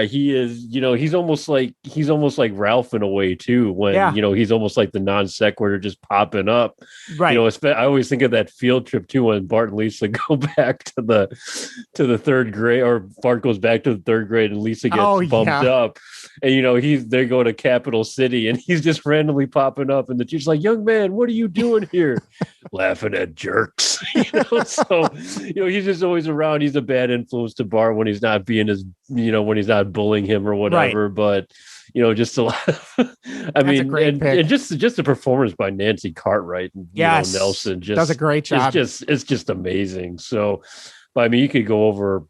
he is, he's almost like Ralph in a way too, when, he's almost like the non sequitur just popping up. Right. I always think of that field trip too, when Bart and Lisa go back to the 3rd grade, or Bart goes back to the 3rd grade and Lisa gets bumped up, and, they go to Capital City and he's just randomly popping up, and the teacher's like, "Young man, what are you doing here?" "Laughing at jerks." So, he's just always around. He's a bad influence to Bart when he's not being as, when he's not bullying him or whatever, right. But just a lot of, and just the performance by Nancy Cartwright and Nelson just does a great job. It's just amazing. So, but I mean, you could go over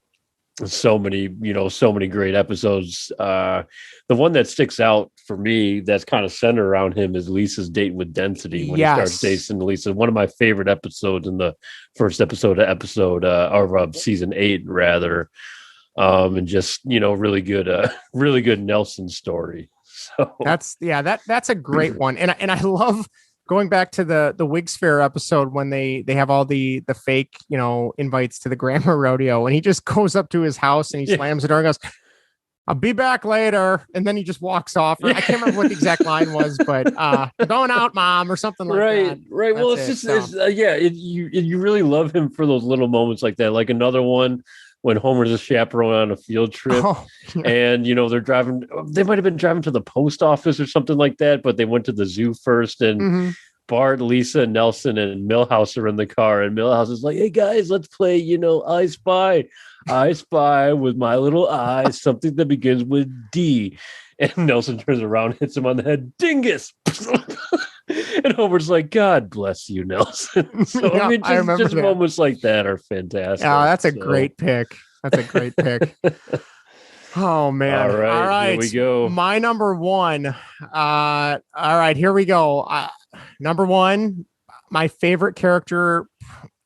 so many great episodes. The one that sticks out for me that's kind of centered around him is Lisa's date with Density, when he starts dating Lisa. One of my favorite episodes in the first episode of season 8 rather. And just, really good Nelson story. So that's a great one. And I love going back to the Wigs Fair episode when they have all the fake, invites to the Grammar Rodeo, and he just goes up to his house and he slams the door and goes, I'll be back later. And then he just walks off. I can't remember what the exact line was, but going out, Mom, or something like that. Right. Well, it's you really love him for those little moments like that. Like another one when Homer's a chaperone on a field trip and, they might have been driving to the post office or something like that, but they went to the zoo first and Bart, Lisa, Nelson, and Milhouse are in the car, and Milhouse is like, "Hey guys, let's play, I Spy. I spy with my little eye something that begins with D." And Nelson turns around, hits him on the head, "Dingus!" And Homer's like, "God bless you, Nelson." So just moments like that are fantastic. Oh, that's a great pick. That's a great pick. Oh man! All right, here we go. My number one. All right, here we go. Number one, my favorite character.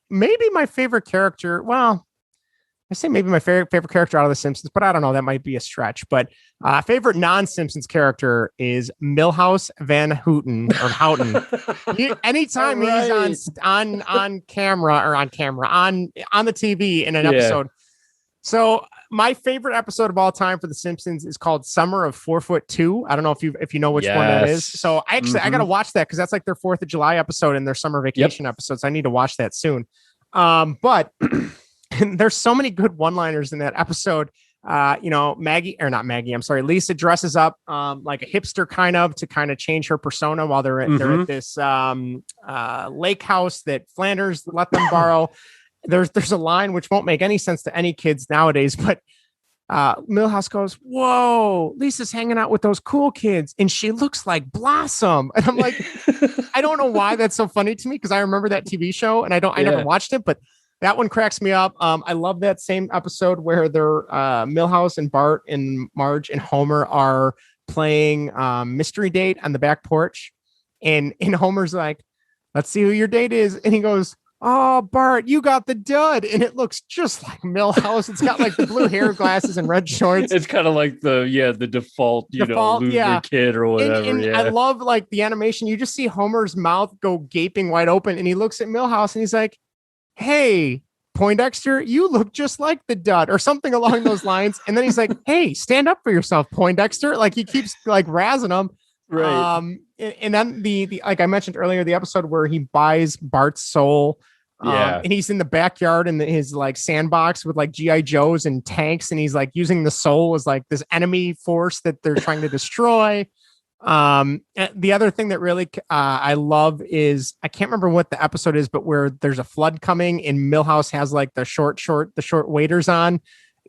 Maybe my favorite character. Well, I say maybe my favorite character out of The Simpsons, but I don't know. That might be a stretch. But favorite non-Simpsons character is Milhouse Van Houten or Houten. Anytime he's on camera on the TV in an episode. So my favorite episode of all time for The Simpsons is called Summer of 4'2". I don't know if you know which one that is. So I got to watch that because that's like their 4th of July episode and their summer vacation episodes. I need to watch that soon. But there's so many good one-liners in that episode. Lisa dresses up like a hipster to change her persona while they're at this lake house that Flanders let them borrow. There's a line which won't make any sense to any kids nowadays, but Milhouse goes, "Whoa, Lisa's hanging out with those cool kids and she looks like Blossom." And I'm like, I don't know why that's so funny to me because I remember that TV show and I never watched it, but that one cracks me up. I love that same episode where they're Milhouse and Bart and Marge and Homer are playing mystery date on the back porch. And Homer's like, "Let's see who your date is." And he goes, "Oh, Bart, you got the dud." And it looks just like Milhouse. It's got like the blue hair glasses and red shorts. It's kind of like the default loser kid or whatever. And I love like the animation. You just see Homer's mouth go gaping wide open and he looks at Milhouse and he's like, "Hey, Poindexter, you look just like the dud," or something along those lines. And then he's like, "Hey, stand up for yourself, Poindexter." Like he keeps like razzing him. Right. And then the like I mentioned earlier, the episode where he buys Bart's soul. And he's in the backyard in his like sandbox with like GI Joes and tanks, and he's like using the soul as like this enemy force that they're trying to destroy. The other thing that really I love is I can't remember what the episode is, but where there's a flood coming and Milhouse has like the short waders on.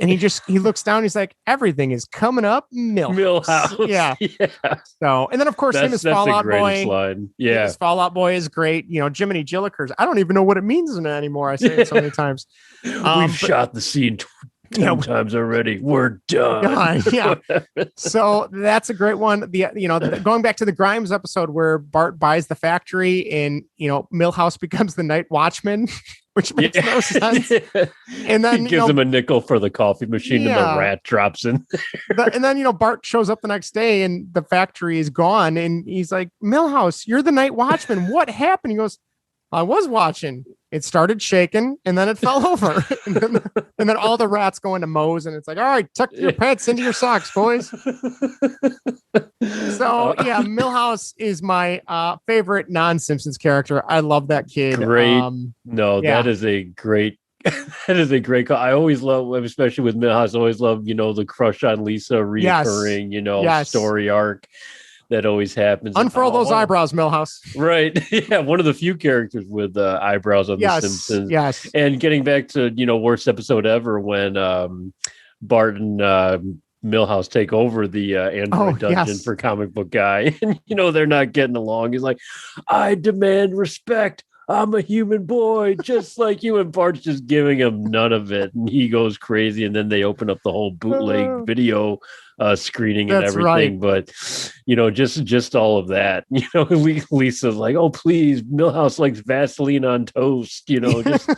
And he looks down. He's like, "Everything is coming up, Milhouse." Yeah. So, and then of course, him as Fallout Boy. Line. Yeah, his Fallout Boy is great. Jiminy Jillikers. I don't even know what it means anymore. I say it so many times. We've shot the scene 10 times already. We're done. Yeah. So that's a great one. Going back to the Grimes episode where Bart buys the factory and Milhouse becomes the night watchman. Which makes no sense. And then he gives him a nickel for the coffee machine and the rat drops in. And then, Bart shows up the next day and the factory is gone. And he's like, "Milhouse, you're the night watchman. What happened?" He goes, "I was watching. It started shaking and then it fell over." and then all the rats go into Moe's and it's like, "All right, tuck your pants into your socks, boys." So Milhouse is my favorite non-Simpsons character. I love that kid. Great. That is a great call. I always love, especially with Milhouse, I always love, the crush on Lisa reoccurring, story arc. That always happens. Unfurl those eyebrows, Milhouse. Right. Yeah. One of the few characters with eyebrows on The Simpsons. Yes. And getting back to, worst episode ever when Bart and Milhouse take over the Android dungeon for Comic Book Guy. And, they're not getting along. He's like, "I demand respect. I'm a human boy, just like you." And Bart's just giving him none of it. And he goes crazy. And then they open up the whole bootleg video screening and everything. Right. But, just all of that, Lisa's like, oh, please, Milhouse likes Vaseline on toast, just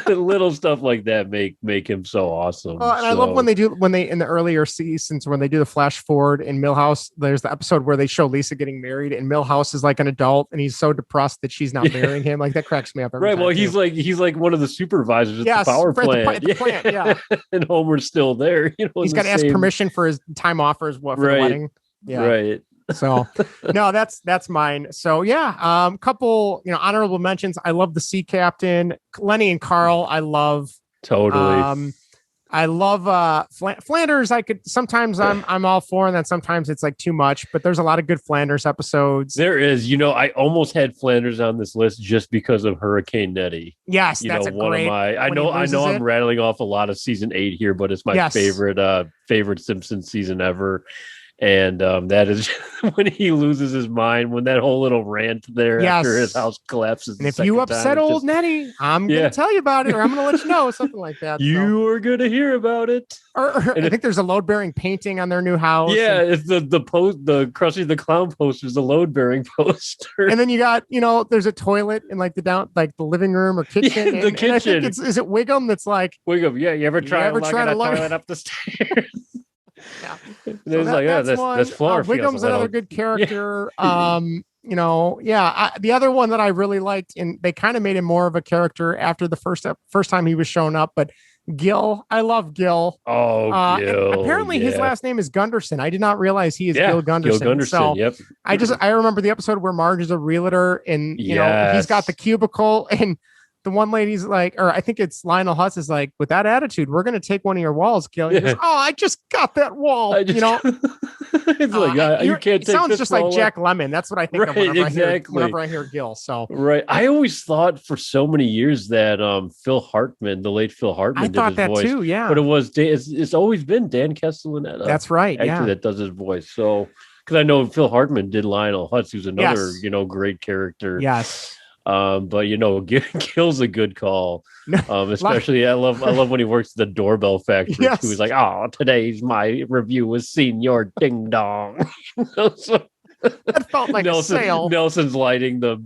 little stuff like that make him so awesome. And I love when they in the earlier seasons, when they do the flash forward in Milhouse, there's the episode where they show Lisa getting married and Milhouse is like an adult and he's so depressed that she's not marrying him. Like that cracks me up. Right. Well, he's like one of the supervisors at the power plant. The plant. Yeah. And Homer's still there. He's got to ask permission for his time off for the wedding. Yeah. Right. So no, that's mine. So yeah, couple, honorable mentions. I love the sea captain, Lenny and Carl. I love totally. I love Flanders. Sometimes I'm all for, and then sometimes it's like too much, but there's a lot of good Flanders episodes. There is, I almost had Flanders on this list just because of Hurricane Nettie. Yes, that's one of my. I know I'm rattling off a lot of season 8 here, but it's my favorite Simpsons season ever. And that is when he loses his mind, when that whole little rant there after his house collapses. And if you upset old Nettie, I'm going to tell you about it, or I'm going to let you know, something like that. You are going to hear about it. Or I think there's a load bearing painting on their new house. Yeah, it's the the Krusty the Clown poster is the load bearing poster. And then you got, there's a toilet in like the living room or kitchen. The kitchen. And I think is it Wiggum that's like Wiggum? Yeah, you ever try to toilet up the stairs? Yeah, so that's Florida. Wiggum's another good character. Yeah. The other one that I really liked, and they kind of made him more of a character after the first time he was showing up, but Gil, I love Gil. Oh, Gil. Apparently his last name is Gunderson. I did not realize he is Gil Gunderson. Gil Gunderson, so yep. I remember the episode where Marge is a realtor and he's got the cubicle and the one lady's like, or I think it's Lionel Hutz is like, with that attitude, we're going to take one of your walls, Gil. He goes, oh, I just got that wall. It's like, you can't take it sounds just like Jack Lemmon. That's what I think of whenever I hear Gil. So right. I always thought for so many years that Phil Hartman, the late Phil Hartman, did his voice too. Yeah. But it's always been Dan Castellaneta. That's right. That does his voice. So because I know Phil Hartman did Lionel Hutz, who's another, great character. Yes. But Gil's a good call. Especially I love when he works at the doorbell factory. Yes. He's like, oh, today's my review was Senior Ding Dong. So that felt like a sale. Nelson's lighting the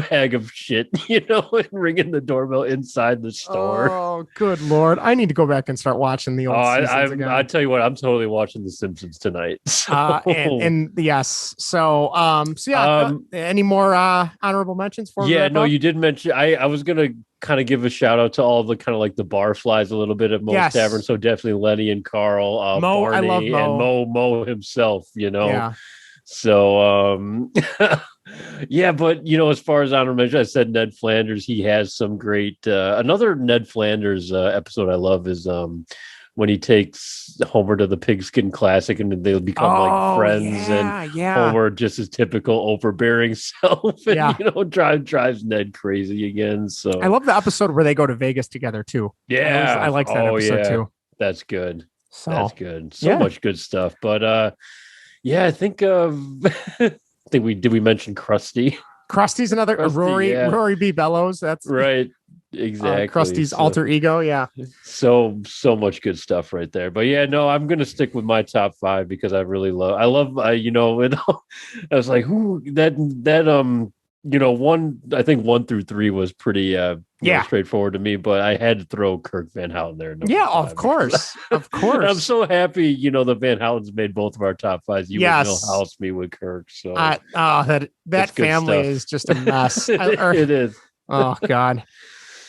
bag of shit, and ringing the doorbell inside the store. Oh, good Lord. I need to go back and start watching the old seasons again. I tell you what, I'm totally watching The Simpsons tonight. So. And yes. So any more honorable mentions for me? Yeah, no, you did mention, I was going to kind of give a shout out to all the kind of like the barflies a little bit at Moe's Tavern. So definitely Lenny and Carl, Mo, Barney, I love Mo. and Mo himself, Yeah. So, but as far as honorable mention, I said Ned Flanders. He has some great. Another Ned Flanders episode I love is when he takes Homer to the Pigskin Classic and they become like friends, and Homer just his typical overbearing self, and drives Ned crazy again. So I love the episode where they go to Vegas together too. Yeah, I like that episode too. That's good. That's good. So much good stuff, but. Yeah, I think we mention Krusty. Krusty's another Rory B. Bellows. That's right. Exactly. Krusty's alter ego. Yeah. So much good stuff right there. But yeah, no, I'm going to stick with my top 5 because I love, I was like, who that, I think 1 through 3 was pretty straightforward to me, but I had to throw Kirk Van Houten there. Of course. Of course. I'm so happy, the Van Houtens made both of our top 5s. You would Millhouse me with Kirk. So that family is just a mess. It is. Oh God.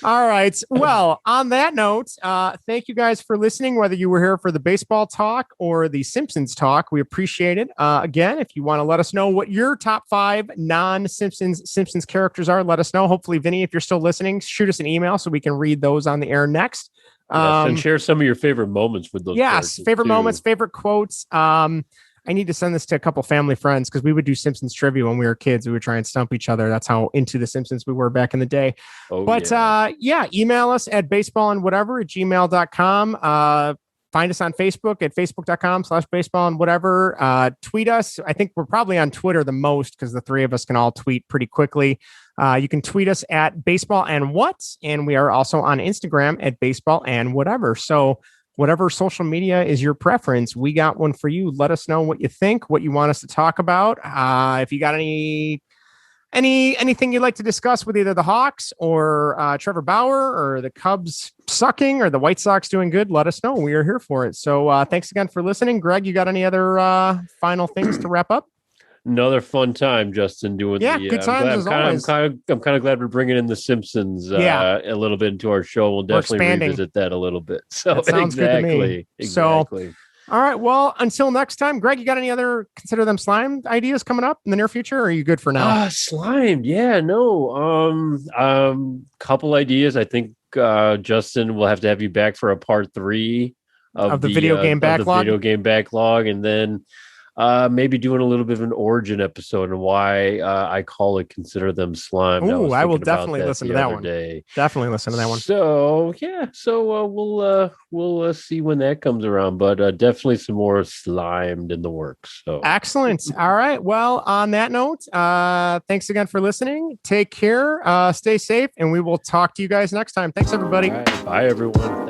All right. Well, on that note, thank you guys for listening, whether you were here for the baseball talk or the Simpsons talk. We appreciate it. Again, if you want to let us know what your top 5 non-Simpsons characters are, let us know. Hopefully, Vinny, if you're still listening, shoot us an email so we can read those on the air next. And share some of your favorite moments with those. Yes, favorite moments, favorite quotes. I need to send this to a couple family friends because we would do Simpsons trivia when we were kids. We would try and stump each other. That's how into the Simpsons we were back in the day. Email us at baseballandwhatever@gmail.com. Find us on Facebook at facebook.com/baseballandwhatever. Tweet us. I think we're probably on Twitter the most because the 3 of us can all tweet pretty quickly. You can tweet us at baseballandwhat, and we are also on Instagram at baseballandwhatever. So whatever social media is your preference, we got one for you. Let us know what you think, what you want us to talk about. If you got anything you'd like to discuss with either the Hawks or Trevor Bauer or the Cubs sucking or the White Sox doing good, let us know. We are here for it. So thanks again for listening. Greg, you got any other final things to wrap up? Another fun time, Justin, doing good times I'm kind of glad we're bringing in the Simpsons a little bit into our show. We'll definitely revisit that a little bit. So that sounds good to me. Exactly. So, all right. Well, until next time, Greg, you got any other consider them slime ideas coming up in the near future? Or are you good for now? Slime. Yeah, no. Couple ideas. I think Justin, we'll have to have you back for a part 3 of the video game backlog, and then maybe doing a little bit of an origin episode and why I call it Consider Them Slime. Oh, I will definitely listen to that one. Definitely listen to that one. So we'll see when that comes around, but definitely some more slimed in the works. So excellent. All right. Well, on that note, thanks again for listening. Take care. Stay safe, and we will talk to you guys next time. Thanks, everybody. All right. Bye, everyone.